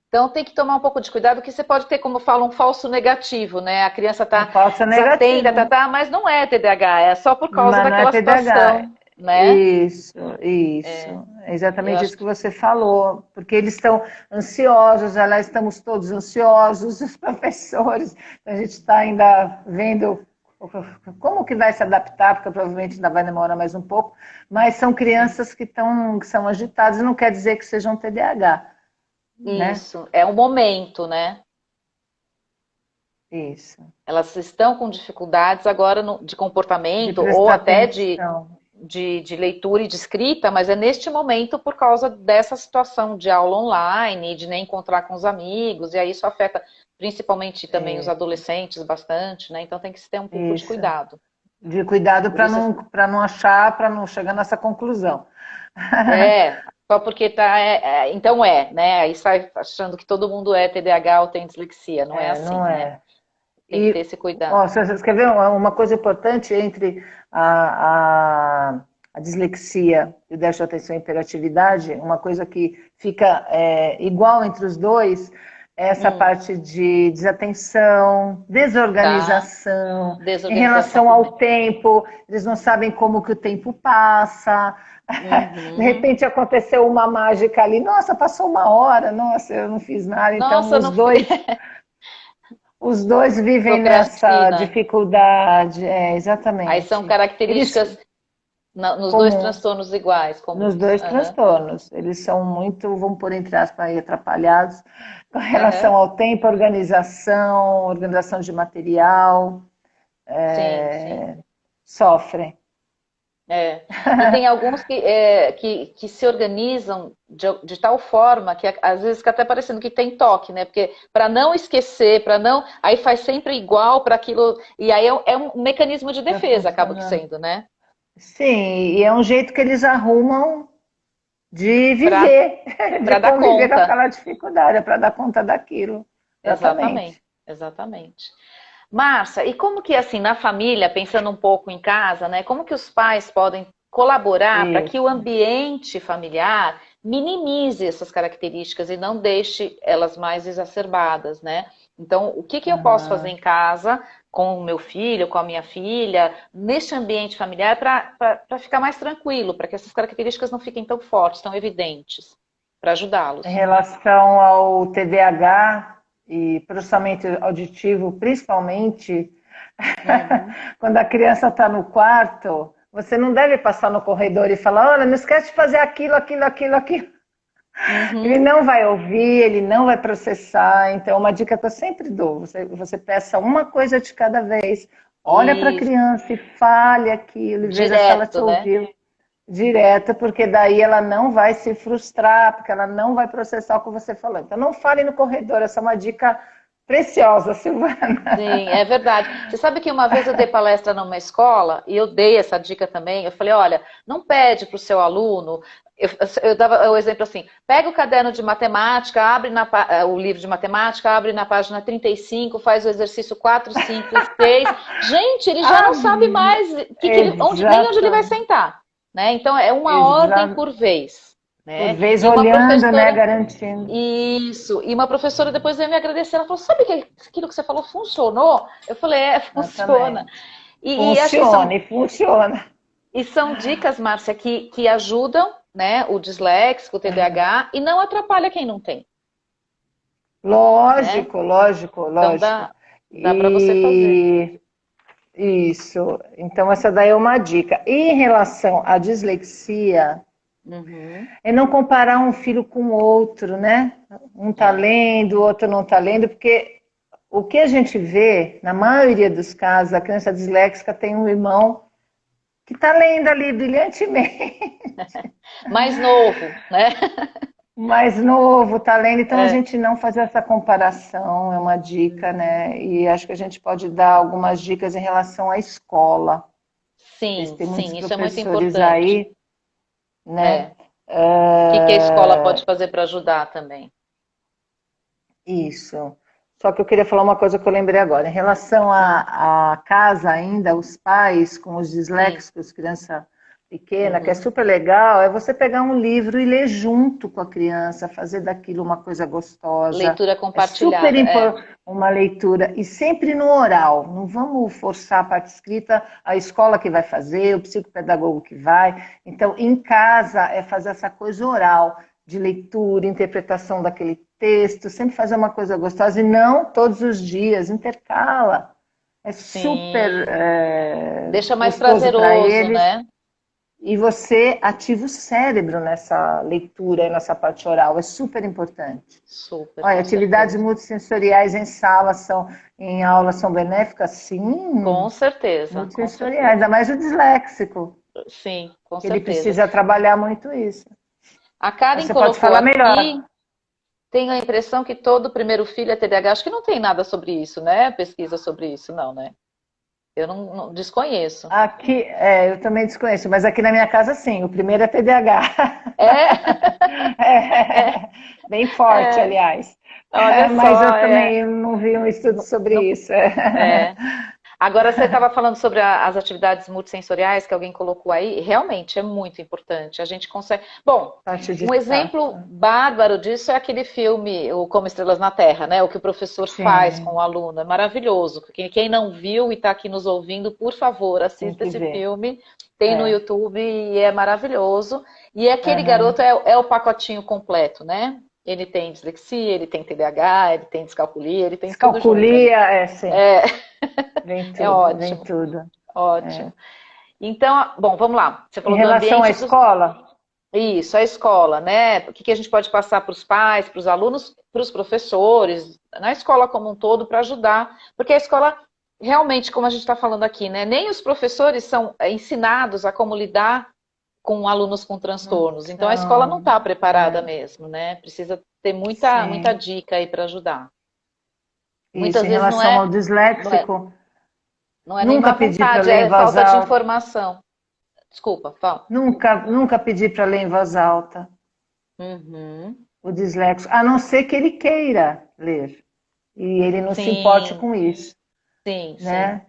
então tem que tomar um pouco de cuidado, que você pode ter, como fala, um falso negativo, né? A criança Um está falso desatenta, negativo. mas não é TDAH, é só por causa Mas não é daquela TDAH. situação, né? Isso, isso. É Eu exatamente acho isso que você falou. Porque eles estão ansiosos, já lá estamos todos ansiosos, os professores. A gente está ainda vendo como que vai se adaptar, porque provavelmente ainda vai demorar mais um pouco. Mas são sim. crianças que são agitadas, e não quer dizer que sejam TDAH, né? Isso, é um momento, né? Isso. Elas estão com dificuldades agora de De comportamento ou prestar até de, atenção. de, de leitura e de escrita, mas é neste momento por causa dessa situação de aula online, de nem encontrar com os amigos, e aí isso afeta principalmente também os É, adolescentes bastante, né? Então tem que se ter um pouco de isso. cuidado. De cuidado Por isso, para não achar, para não chegar nessa conclusão. só porque tá, então né? Aí sai achando que todo mundo é TDAH ou tem dislexia, não é É, assim, não né? é. Tem que ter E esse cuidado. ó, você quer ver uma coisa importante entre a dislexia e o déficit de atenção e hiperatividade? Uma coisa que fica igual entre os dois é essa Hum, parte de desatenção, tá. desorganização, em Desorganização relação ao também. tempo, eles não sabem como que o tempo passa. De Uhum. repente aconteceu uma mágica ali, nossa, passou uma hora, nossa, eu não fiz nada. Então, Nossa, os não fiz. dois vivem nessa Procrastina. dificuldade, Aí são exatamente. Eles, características nos dois comuns, transtornos iguais, nos comuns. dois Aham, transtornos, eles são muito, vamos pôr entre aspas aí, atrapalhados com relação aham. ao tempo, organização de material, Sim, sim. sofrem. É. E tem alguns que se organizam de tal forma que às vezes fica até parecendo que tem toque, né? Porque para não esquecer, para não. Aí faz sempre igual para aquilo. E aí é um mecanismo de Para defesa, acaba que funcionar. sendo, né? Sim, e é um jeito que eles arrumam de Para viver, de dar conviver com conta. aquela dificuldade, para dar conta daquilo. Exatamente, Exatamente. exatamente. Márcia, e como que assim, na família, pensando um pouco em casa, né? Como que os pais podem colaborar para que o Isso. ambiente familiar minimize essas características e não deixe elas mais exacerbadas, né? Então, o que que eu posso fazer Aham. em casa com o meu filho, com a minha filha, neste ambiente familiar, para ficar mais tranquilo, para que essas características não fiquem tão fortes, tão evidentes, para Em ajudá-los. relação ao TDAH e processamento auditivo, principalmente, Uhum. Quando a criança está no quarto, você não deve passar no corredor e falar, olha, não esquece de fazer aquilo, aquilo, aquilo, aquilo. Ele Uhum. não vai ouvir, ele não vai processar. Então, uma dica que eu sempre dou, você peça uma coisa de cada vez. Olha para a Isso, criança e fale aquilo, e veja se ela te direto, né? ouviu direto, porque daí ela não vai se frustrar, porque ela não vai processar o que você falou. Então, não fale no corredor, essa é uma dica preciosa, Silvana. Sim, é verdade. Você sabe que uma vez eu dei palestra numa escola e eu dei essa dica também. Eu falei, olha, não pede para o seu aluno. Eu dava o exemplo assim: pega o caderno de matemática, o livro de matemática, abre na página 35, faz o exercício 4, 5 e 6. Gente, ele já Ah, não sabe mais nem onde ele vai exato, sentar, né? Então é uma ordem exato. por vez, Por né? vez E uma olhando, né, professora garantindo. Isso. E uma professora depois veio me agradecer. Ela falou: sabe que aquilo que você falou funcionou? Eu falei: é, funciona. Exatamente. E acho que Funciona e funciona. são dicas, Márcia, que ajudam, né, o disléxico, o TDAH, e não atrapalha quem não tem, né? Lógico, lógico, Então lógico. dá para você fazer. E isso. Então, essa daí é uma dica. E em relação à dislexia, Uhum. é não comparar um filho com o outro, né? Um tá É. lendo, o outro não tá lendo, porque o que a gente vê, na maioria dos casos, a criança disléxica tem um irmão que está lendo ali brilhantemente, Mais novo, né? mais novo, está lendo, então a É. gente não fazer essa comparação é uma dica, né? E acho que a gente pode dar algumas dicas em relação à escola. Sim, Tem muitos sim, isso é muito professores importante. aí, né? É. O que que a escola pode fazer para ajudar também? Isso. Só que eu queria falar uma coisa que eu lembrei agora. Em relação Hum, à casa ainda, os pais com os sim. disléxicos, criança pequena, que é Uhum. super legal, é você pegar um livro e ler junto com a criança, fazer daquilo uma coisa gostosa. Leitura É super compartilhada, é. importante uma leitura, e sempre no oral. Não vamos forçar a parte escrita, a escola que vai fazer, o psicopedagogo que vai. Então, em casa, é fazer essa coisa oral de leitura, interpretação daquele texto, sempre fazer uma coisa gostosa e não todos os dias, intercala. É super Sim. Deixa mais gostoso para prazeroso, eles né? e você ativa o cérebro nessa leitura e nessa parte oral, é super importante. Super, Olha, com atividades certeza. multissensoriais em sala são, em aula são benéficas? Com Sim, certeza, com multissensoriais, ainda certeza. mais o disléxico, Sim, com que ele certeza. precisa trabalhar muito isso. A Mas Karen você pode colocou falar melhor. aqui, tenho a impressão que todo primeiro filho é TDAH. Acho que não tem nada sobre isso, né? Pesquisa sobre isso, não, né? Eu não desconheço. Aqui, eu também desconheço, mas aqui na minha casa, sim, o primeiro é TDAH. É, é, É, bem forte, é. aliás. Olha Mas só, eu também não vi um estudo não, sobre isso. é. Agora, você estava falando sobre as atividades multissensoriais que alguém colocou aí. Realmente é muito importante. A gente consegue. Bom, Parte de um estar. exemplo bárbaro disso é aquele filme, o Como Estrelas na Terra, né? O que o professor faz com o Sim, aluno. É maravilhoso. Quem não viu e está aqui nos ouvindo, por favor, tem assista que esse ver. filme. Tem no É. YouTube e é maravilhoso. E aquele garoto Aham. é o pacotinho completo, né? Ele tem dislexia, ele tem TDAH, ele tem descalculia, ele tem tudo junto ali. Descalculia, sim. É, Vem é tudo, vem ótimo. tudo. É. Ótimo. Então, bom, vamos lá. Você Em falou do relação à ambiente dos. escola, Isso, a escola, né? O que que a gente pode passar para os pais, para os alunos, para os professores, na escola como um todo, para ajudar. Porque a escola, realmente, como a gente está falando aqui, né? Nem os professores são ensinados a como lidar com alunos com transtornos. Então, a escola não então, está preparada mesmo, né? Precisa ter muita sim. dica aí para ajudar. Isso, Muitas em vezes relação ao não é, disléxico, não é nem nunca má pedi para vontade, ler em é voz falta de alta. informação. Desculpa, fala. Nunca pedi para ler em voz alta. Uhum. O disléxico, a não ser que ele queira ler. E ele não se importe Sim, com isso, sim, sim. né?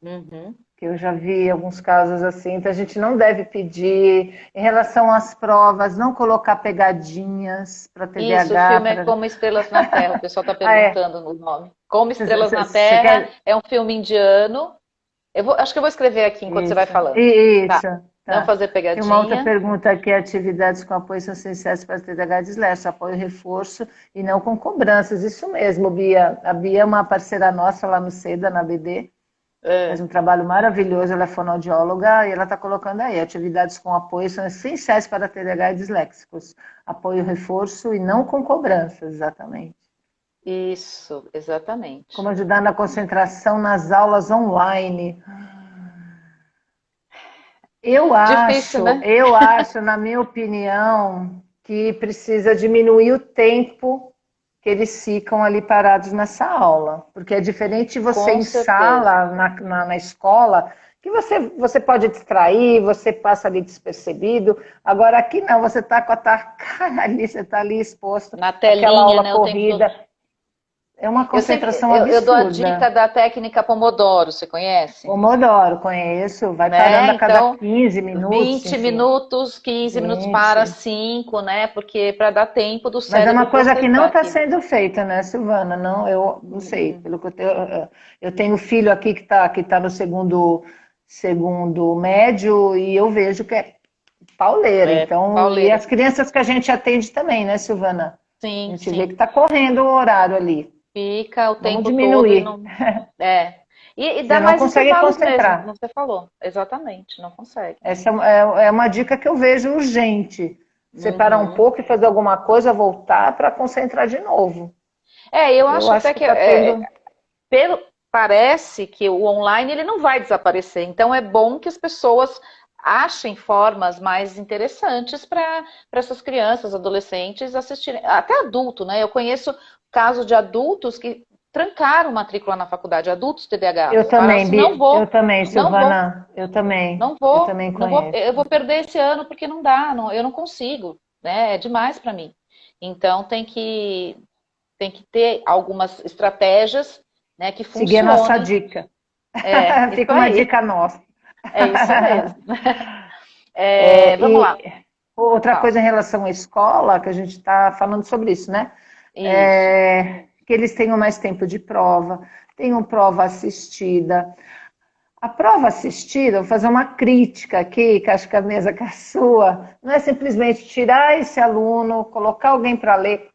Uhum. Que eu já vi alguns casos assim, então a gente não deve pedir. Em relação às provas, não colocar pegadinhas para Isso, o TDAH, filme é para. Como Estrelas na Terra. O pessoal está Ah, é. perguntando no nome. Como Estrelas na Você Terra quer. é um filme indiano. Acho que eu vou escrever aqui enquanto você vai Isso. falando. Tá. Isso, Não tá. fazer Tem uma outra pegadinha. pergunta aqui: atividades com apoio são essenciais para TDAH e dislexia, apoio e reforço e não com cobranças. Isso mesmo, Bia. A Bia é uma parceira nossa lá no SEDA, na BD. faz um trabalho maravilhoso, ela é fonoaudióloga e ela está colocando aí, atividades com apoio são essenciais para TDAH e disléxicos. Apoio, reforço e não com cobranças, exatamente. Isso, exatamente. Como ajudar na concentração nas aulas online. Difícil, né? Eu acho, na minha opinião, que precisa diminuir o tempo que eles ficam ali parados nessa aula. Porque é diferente você Com em certeza. sala, na escola, que você pode distrair, você passa ali despercebido. Agora aqui não, você está com a tua cara ali, você está ali exposto Na àquela telinha, aula né, o tempo todo. corrida. É uma Eu sempre, concentração eu dou a dica absurda. da técnica Pomodoro, você conhece? Pomodoro, conheço. Vai parando Né? a cada Então, 15 minutos, 20 enfim. minutos, 15 minutos para 20. 5, né? Porque para dar tempo do Mas é cérebro uma coisa que não processar está aquilo. sendo feita, né, Silvana? Não, eu não sei. Hum. Pelo que eu tenho filho aqui que tá no segundo médio e eu vejo que é pauleira. É, Então, e pauleira. as crianças que a gente atende também, né, Silvana? A Sim, gente vê que sim. está correndo o horário ali. Fica o Vamos tempo todo e diminuir. não. É. E Você dá não mais consegue intervalos mesmo, concentrar. como você falou. Exatamente, não consegue. Essa é uma dica que eu vejo urgente. Separar um Uhum. pouco e fazer alguma coisa, voltar para concentrar de novo. É, eu Eu acho acho até que que está tendo. pelo, parece que o online ele não vai desaparecer. Então é bom que as pessoas achem formas mais interessantes para essas crianças, adolescentes assistirem, até adulto, né? Eu conheço casos de adultos que trancaram matrícula na faculdade, adultos Eu TDAHs, falaram também, assim, não Eu vou, também, não vou, Silvana. Eu não também vou, eu conheço. vou perder esse ano porque não dá, eu não consigo, né? É demais para mim. Então tem que ter algumas estratégias, né, que Seguir a nossa funcionem. dica. É, isso Fica uma aí. dica nossa. É isso mesmo. Vamos E lá. outra Fala. coisa em relação à escola, que a gente está falando sobre isso, né? Isso. Que eles tenham mais tempo de prova, tenham prova assistida. A prova assistida, vou fazer uma crítica aqui, que acho que a mesa que é a sua, não é simplesmente tirar esse aluno, colocar alguém para ler.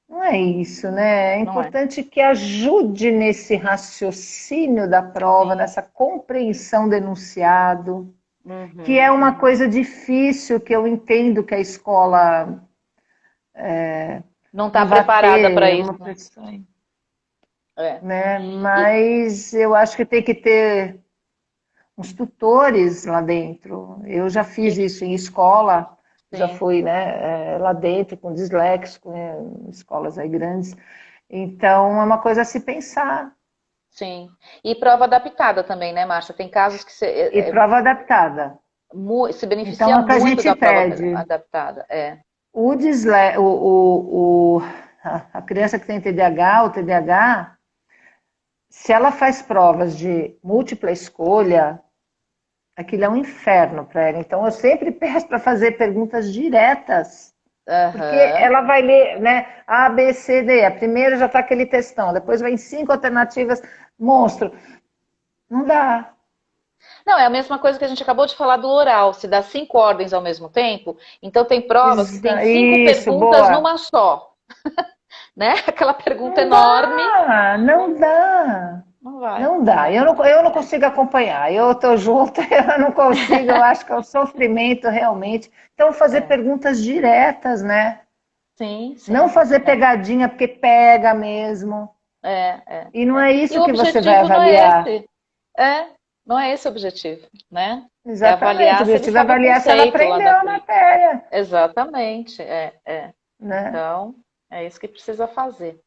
Não é isso, né? É Não é? importante que ajude nesse raciocínio da prova, Sim. nessa compreensão do enunciado, que é Uhum. uma coisa difícil, que eu entendo que a escola Não está não vai preparada para ter isso. uma pressão, É. né? E, Mas eu acho que tem que ter uns tutores lá dentro. Eu já fiz e isso em escola, já sim, fui, né, lá dentro com disléxico, né, em escolas aí grandes. Então, é uma coisa a se pensar. sim. E prova adaptada também, né, Márcia? Tem casos que E prova adaptada. se Então, beneficia é o que a muito gente da prova pede. adaptada. É. O disle... a criança que tem TDAH, o TDAH, se ela faz provas de múltipla escolha, aquilo é um inferno para ela. Então, eu sempre peço para fazer perguntas diretas, porque Aham. ela vai ler, né, A, B, C, D. A primeira já está aquele textão, depois vem 5 alternativas, monstro. Não dá. Não, é a mesma coisa que a gente acabou de falar do oral. Se dá 5 ordens ao mesmo tempo, então tem provas que tem 5 Isso, perguntas boa. numa só, né? Aquela pergunta Não enorme. dá, não dá. Não vai, Não não dá, vai. eu não consigo acompanhar. Eu estou junto, eu não consigo, eu acho que é um sofrimento realmente. Então, fazer É. perguntas diretas, né? Sim, Não sim. fazer É, pegadinha, porque pega mesmo. E não é. é E isso o que você vai objetivo não é avaliar. esse. Não é esse o objetivo, né? É Exatamente, o avaliar se ele objetivo é sabe o avaliar se ela conceito lá aprendeu a daquilo. matéria, Exatamente, né? Então, é isso que precisa fazer.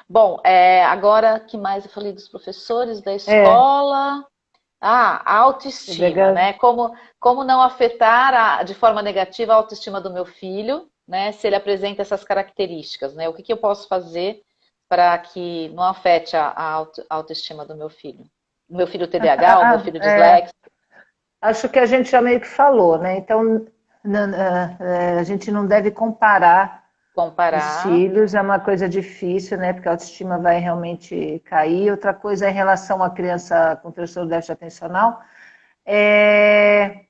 Bom, agora, que mais eu falei dos professores da É, escola? Ah, a autoestima, TDAH, né? Como não afetar de forma negativa a autoestima do meu filho, né? Se ele apresenta essas características, né? O que eu posso fazer para que não afete a autoestima do meu filho? O meu filho TDAH, o meu filho é, disléxico, acho que a gente já meio que falou, né? Então, a gente não deve comparar os comparar. filhos, é uma coisa difícil, né? Porque a autoestima vai realmente cair. Outra coisa é em relação à criança com transtorno de déficit atencional, é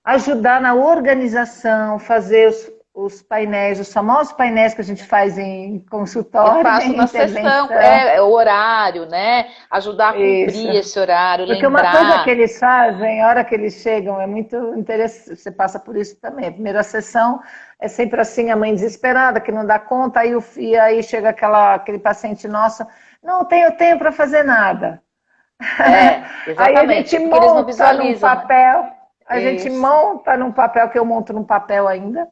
ajudar na organização, fazer os painéis, os famosos painéis que a gente faz em Eu consultório, faço em na sessão, intervenção. o horário, né? Ajudar a Isso. cumprir esse horário, Porque uma coisa que lembrar. eles fazem, a hora que eles chegam, é muito interessante. Você passa por isso também. A primeira sessão é sempre assim, a mãe desesperada, que não dá conta, e aí chega aquele paciente nosso, não tenho tempo para fazer nada. É, Aí a gente exatamente, porque eles não monta num visualizam, né? papel, a gente Isso, monta num papel, que eu monto num papel ainda,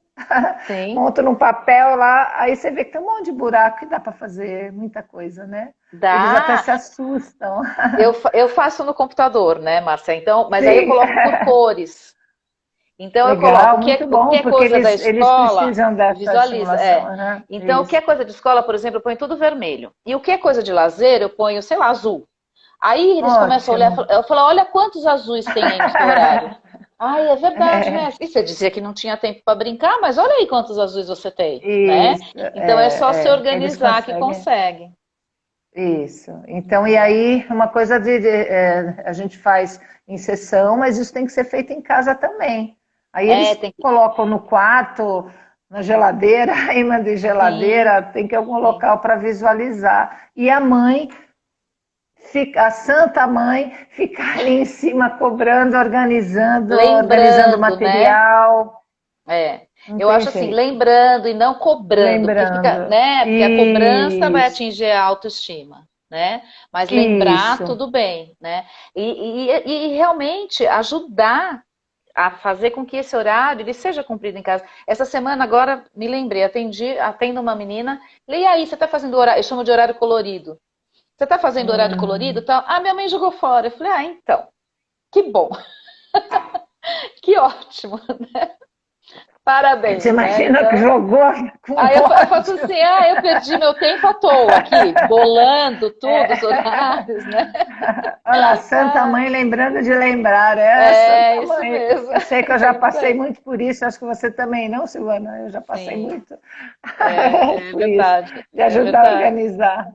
sim, monto num papel lá, aí você vê que tem um monte de buraco que dá para fazer muita coisa, né? Eles até dá. se assustam. Eu faço no computador, né, Márcia? Então, mas aí eu Sim, coloco por cores. Então eu coloco legal, muito o que bom, é porque coisa da eles escola, precisam dessa visualiza. estimulação. É. Aham, Então, o que é isso. coisa de escola, por exemplo, eu ponho tudo vermelho. E o que é coisa de lazer, eu ponho, sei lá, azul. Aí eles começam a olhar, Ótimo. eu falo, olha quantos azuis tem aí no seu horário. Ai, é verdade, né? É, E você dizia que não tinha tempo para brincar, mas olha aí quantos azuis você tem, né? isso, Então é só se eles organizar que conseguem. consegue, Isso. Então, e né? aí, uma coisa a gente faz em sessão, mas isso tem que ser feito em casa também. Aí É, eles tem que. colocam no quarto, na geladeira, imã de Sim, geladeira, tem que algum sim. local para visualizar. E a mãe, a santa mãe, ficar ali em cima cobrando, organizando Lembrando, né? material. É, Não eu tem acho assim, jeito. lembrando e não cobrando, porque fica, Lembrando. né? Porque a cobrança vai Isso, atingir a autoestima, né? Mas lembrar, isso. tudo bem, né? E realmente ajudar a fazer com que esse horário ele seja cumprido em casa. Essa semana agora me lembrei, atendo uma menina, e aí, você está fazendo horário, eu chamo de horário colorido. Você está fazendo horário colorido, Hum. tal? Ah, minha mãe jogou fora. Eu falei, ah, então, que bom, que ótimo, Você parabéns, né? imagina que Então, jogou com aí eu faço ódio. assim, ah, eu perdi meu tempo à toa aqui, bolando tudo, os É. horários, né? Olha lá, Santa Ah, Mãe lembrando de lembrar, é a é Santa isso Mãe. mesmo, Eu sei que eu já é isso passei aí. muito por isso, acho que você também, não, Silvana? Eu já passei Sim, muito é por isso, verdade, de é ajudar a verdade. organizar.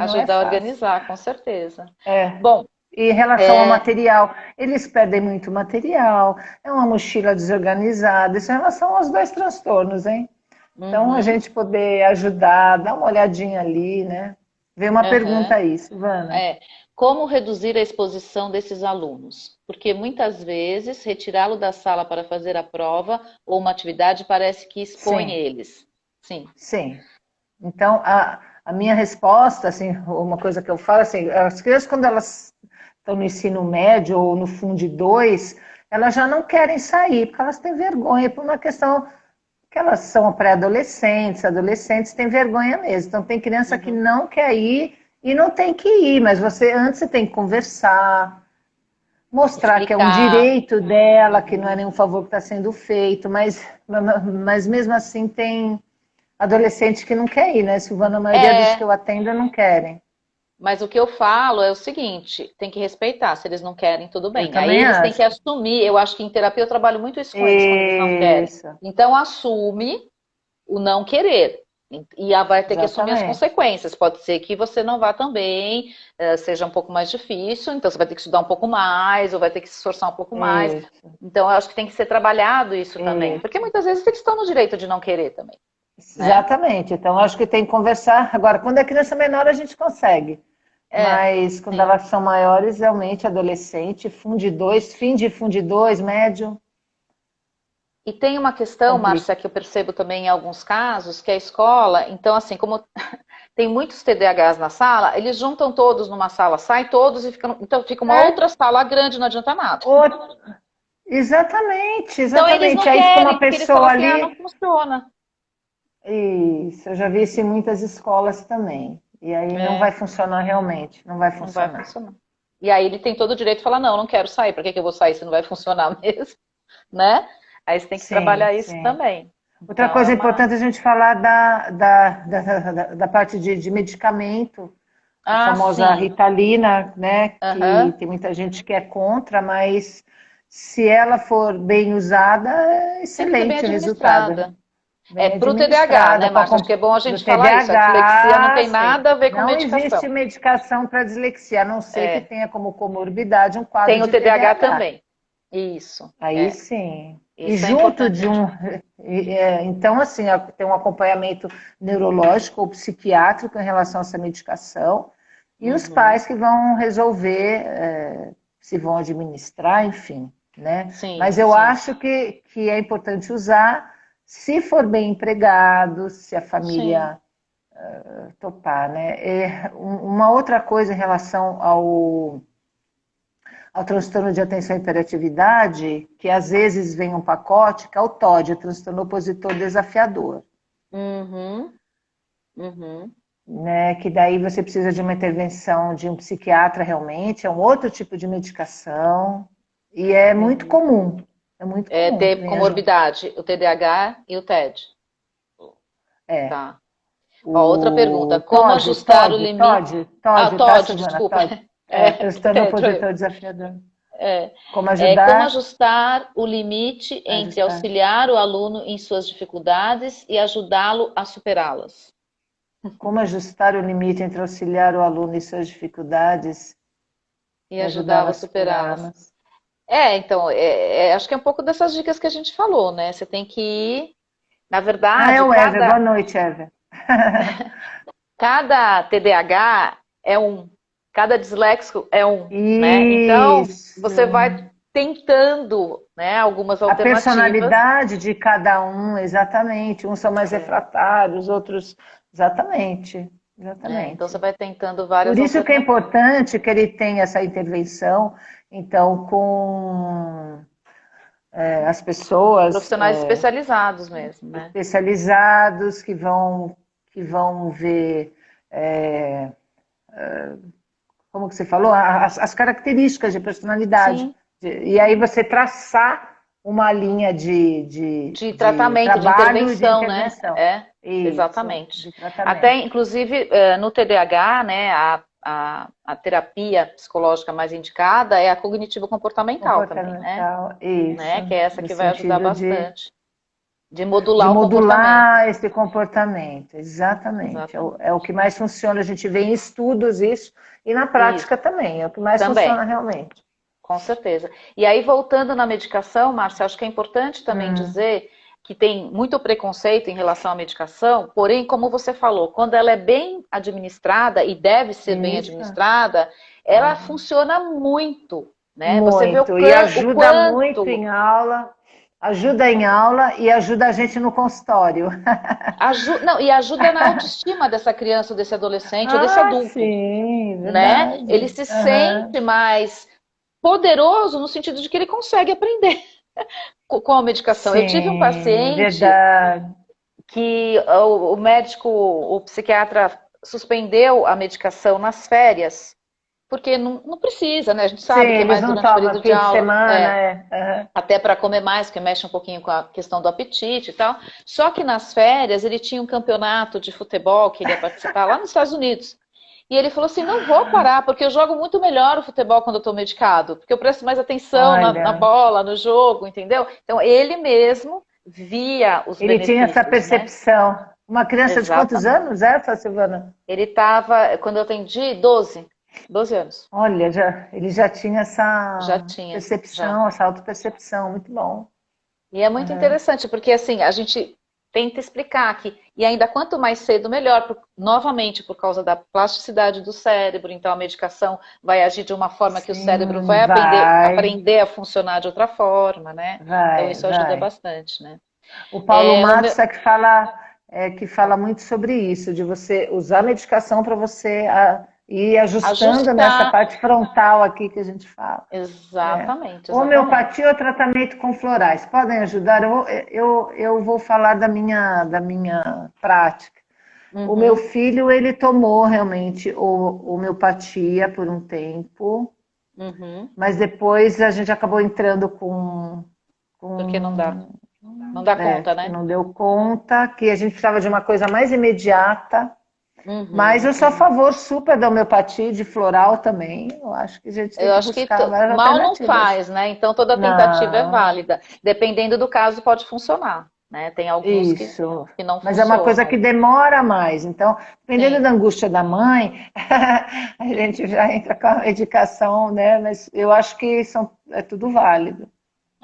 Não é Ajudar a fácil. organizar, com certeza. É. Bom, E em relação ao é, material, eles perdem muito material, é uma mochila desorganizada, isso em relação aos dois transtornos, hein? Então, a uhum, gente poder ajudar, dar uma olhadinha ali, né? Ver uma pergunta aham, aí, Silvana. é. Como reduzir a exposição desses alunos? Porque muitas vezes retirá-lo da sala para fazer a prova ou uma atividade parece que expõe Sim, eles. Sim. sim. Então, a minha resposta, assim, uma coisa que eu falo, assim, as crianças, quando elas estão no ensino médio ou no Fundo 2, elas já não querem sair, porque elas têm vergonha, por uma questão que elas são pré-adolescentes, adolescentes têm vergonha mesmo. Então, tem criança que Uhum. não quer ir e não tem que ir, mas antes você tem que conversar, mostrar que é um Explicar. direito dela, que não é Uhum. nenhum favor que está sendo feito, mas mesmo assim tem adolescente que não quer ir, né, Silvana? A maioria dos que É, eu atendo não querem. mas o que eu falo é o seguinte: tem que respeitar. Se eles não querem, tudo Eu bem. Aí também eles têm que acho. assumir. Eu acho que em terapia eu trabalho muito isso com eles quando eles não querem. Isso, Então, assume o não querer. Vai ter que assumir as exatamente. consequências. Pode ser que você não vá também, seja um pouco mais difícil, então você vai ter que estudar um pouco mais, ou vai ter que se esforçar um pouco mais. Isso, Então, eu acho que tem que ser trabalhado isso também. Porque isso. muitas vezes eles estão no direito de não querer também, né? Exatamente. Então, acho que tem que conversar. Agora, quando é criança menor, a gente consegue. É, Mas quando sim. elas são maiores, realmente, adolescente, Fundo 2, fim de Fundo 2, médio, E tem uma questão, complica. Márcia, que eu percebo também em alguns casos, que a escola, então, assim, como tem muitos TDAHs na sala, eles juntam todos numa sala, saem todos e ficam. Então, fica uma outra É, sala grande, não adianta nada. o- exatamente, Então, eles não exatamente. Aí fica querem, uma porque eles falam pessoa assim: ah, não ali. funciona. Isso, eu já vi isso em muitas escolas também. E aí não vai É, funcionar realmente, não vai não vai funcionar. funcionar. E aí ele tem todo o direito de falar: não, não quero sair, para que que eu vou sair se não vai funcionar mesmo, né? Aí você tem que Sim, trabalhar isso sim. também. Outra Então, é coisa uma. importante é a gente falar da parte de medicamento, a Ah, famosa sim. Ritalina, né? Que Aham. tem muita gente que é contra, mas se ela for bem usada, é Tem que ser bem excelente o resultado. administrada. É Bem pro TDAH, né, administrada, Márcia? Acho que é bom a do gente falar isso. A dislexia não TDAH, tem sim. nada a ver com Não existe medicação. medicação para dislexia, a não ser que É. tenha como comorbidade um quadro Tem o de TDAH TDAH. também. Isso. Aí É. sim. E Isso é junto importante, de gente. Então, assim, tem um acompanhamento neurológico ou psiquiátrico em relação a essa medicação, e os Uhum. pais que vão resolver se vão administrar, enfim, né? Sim, Mas eu sim, acho que é importante usar se for bem empregado, se a sim. família topar, né? Uma outra coisa em relação ao transtorno de atenção e hiperatividade, que às vezes vem um pacote, que é o TOD, o transtorno opositor desafiador, Uhum, uhum, né? Que daí você precisa de uma intervenção de um psiquiatra realmente, é um outro tipo de medicação, e uhum. é muito É comum que ter venha junto. comorbidade, o TDAH e o TED. É, Tá. Ó, outra pergunta. o Como TOD, ajustar o limite. Ah, Tá, TOD, Silvana? desculpa. TOD. É, É, transtorno TED, opositor desafiador. é. Como Como ajudar? ajustar o limite entre Ajustar. auxiliar o aluno em suas dificuldades e ajudá-lo a superá-las? Como ajustar o limite entre auxiliar o aluno e suas dificuldades E e ajudá-lo ajudá-lo a a superá-las. superá-las? Então, acho que é um pouco dessas dicas que a gente falou, né? Você tem que ir, na Ah, é verdade, o Ever. Boa noite, Ever. cada TDAH é um, cada disléxico é um, né? Então, você Isso. vai tentando, né, algumas A alternativas. personalidade de cada um, exatamente. Uns são mais É, refratários, outros. Exatamente. então você Exatamente. vai tentando Por várias isso que é alternativas. importante que ele tenha essa intervenção, então, com as pessoas Profissionais especializados mesmo, né? especializados que vão ver, como que você falou, as características de personalidade. Sim, E aí você traçar uma linha de de tratamento, de trabalho e de intervenção, né? intervenção. É, Isso, exatamente. de Até, tratamento. inclusive, no TDAH, né, a terapia psicológica mais indicada é a cognitivo-comportamental também, né? Comportamental, isso, Que é essa no que vai ajudar sentido bastante, de de modular o comportamento. modular esse comportamento, exatamente. É o Exatamente. que mais funciona, a gente vê em estudos isso, e na Isso, prática também, é o que mais também. funciona realmente. Com certeza. E aí, voltando na medicação, Márcia, acho que é importante também Hum, dizer que tem muito preconceito em relação à medicação, porém, como você falou, quando ela é bem administrada e deve ser bem isso. administrada, ela Ah, funciona muito, né? Você vê muito. E o ajuda muito quanto em aula, ajuda em aula e ajuda a gente no consultório. ajuda, não, e ajuda na autoestima dessa criança, desse adolescente ou desse Ah, adulto, sim, né? Ele verdade. se Aham. sente mais poderoso no sentido de que ele consegue aprender com a medicação. Eu tive um Sim, paciente verdade. que o médico, o psiquiatra suspendeu a medicação nas férias, porque não precisa, né? A gente Sim, sabe que é eles mais não durante o tomam período de fim de aula, semana, é. Aham. até para comer mais, que mexe um pouquinho com a questão do apetite e tal. Só que nas férias ele tinha um campeonato de futebol que ele ia participar lá nos Estados Unidos. E ele falou assim: não vou parar, porque eu jogo muito melhor o futebol quando eu estou medicado, porque eu presto mais atenção na Olha, bola, no jogo, entendeu? Então ele mesmo via os ele tinha essa benefícios, né? percepção. Uma criança de quantos Exatamente. anos essa, Silvana? Ele estava, quando eu atendi, 12 anos. Olha, ele já tinha Já essa tinha, já. percepção, essa autopercepção, muito bom. E é muito Aham. interessante, porque assim, a gente tenta explicar que, e ainda quanto mais cedo, melhor, novamente, por causa da plasticidade do cérebro, então a medicação vai agir de uma forma que o cérebro Sim, vai vai, aprender a funcionar de outra forma, né? Então vai, isso ajuda vai. bastante, né? O Paulo O meu, Matos que fala muito sobre isso, de você usar a medicação para você ir ajustando nessa ajustar, parte frontal aqui que a gente fala. É. exatamente, exatamente. Homeopatia ou tratamento com florais podem ajudar? Eu vou falar da minha prática. O meu Uhum, filho, ele tomou realmente homeopatia por um tempo, uhum, mas depois a gente acabou entrando porque não dá, com não dá conta, que né? não deu conta, que a gente precisava de uma coisa mais imediata. Mas Uhum, eu sou a uhum. favor super da homeopatia, de floral também. Eu acho que a gente tem Eu que acho que buscar várias mal não alternativas. faz, né? Então toda tentativa é Não, válida. Dependendo do caso, pode funcionar, né? Tem alguns isso. que não Mas é uma coisa que funcionam. demora mais. Então, dependendo Sim, da angústia da mãe, a gente já entra com a medicação, né? Mas eu acho que é tudo válido.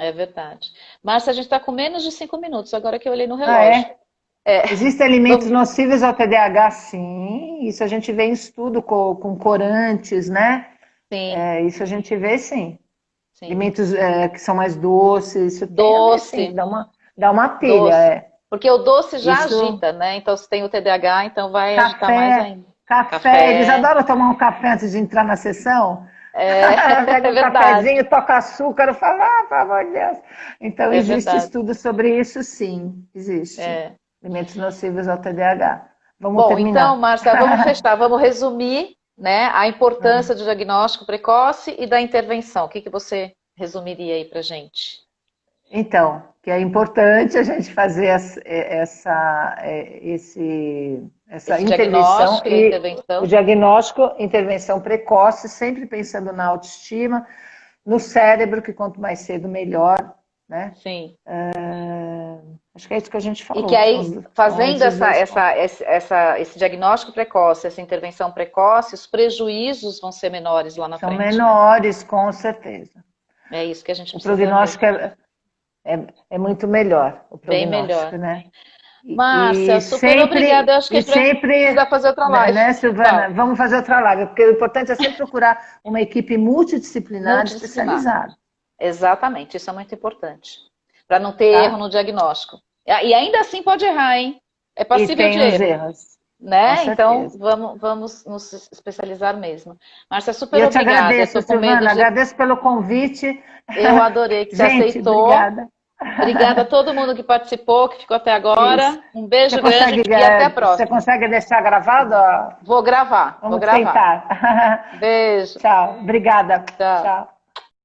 É verdade. Márcia, a gente está com menos de 5 minutos, agora que eu olhei no Ah, relógio. é? É, Existem alimentos nocivos ao TDAH, sim. Isso a gente vê em estudo com corantes, né? sim, Isso a gente vê, sim. sim. Alimentos que são mais doces, isso tem a ver, sim. Doce, Dá uma pilha, doce. é. Porque o doce já Isso, agita, né? Então, se tem o TDAH, então vai agitar mais café, ainda. café. Eles Café, adoram tomar um café antes de entrar na sessão. é, Pega é um verdade, cafezinho, toca açúcar, eu falo, pelo amor de Deus. Então, é existe verdade. estudo sobre isso, sim. Existe. É. Alimentos nocivos ao TDAH. Vamos Bom, então, terminar. Márcia, vamos fechar, vamos resumir, né, a importância do diagnóstico precoce e da intervenção. O que que você resumiria aí para gente? Então, que é importante a gente fazer essa Esse intervenção diagnóstico e a e o intervenção? diagnóstico, intervenção precoce, sempre pensando na autoestima, no cérebro, que quanto mais cedo melhor, né? Sim. Acho que é isso que a gente E que falou, são, aí, são fazendo esses dois pontos. esse diagnóstico precoce, essa intervenção precoce, os prejuízos vão ser menores lá na São frente, né? menores, com certeza. É isso que a gente O precisa ver. prognóstico é muito melhor, o Bem melhor. prognóstico, né? E, Márcia, e super sempre, obrigada. Eu acho que a e gente vai sempre, precisar fazer outra live. né, Silvana, Fala. vamos fazer outra live, porque o importante é sempre procurar uma equipe multidisciplinar Multidisciplinar. especializada, Exatamente, isso é muito importante. Para não ter erro tá? no diagnóstico. E ainda assim pode errar, hein? É E passível de tem os erro, erros, com né? Então certeza. vamos nos especializar mesmo. Márcia, E super eu te obrigada. Eu agradeço, estou com medo Silvana, de. agradeço pelo convite. Eu adorei que você Gente, aceitou. obrigada. Obrigada a todo mundo que participou, que ficou até Isso. agora. Um beijo grande e até a Você próxima. consegue deixar gravado? Ó? Vou gravar, vou Vamos gravar. tentar. Beijo. Tchau, obrigada. Tchau. Tchau.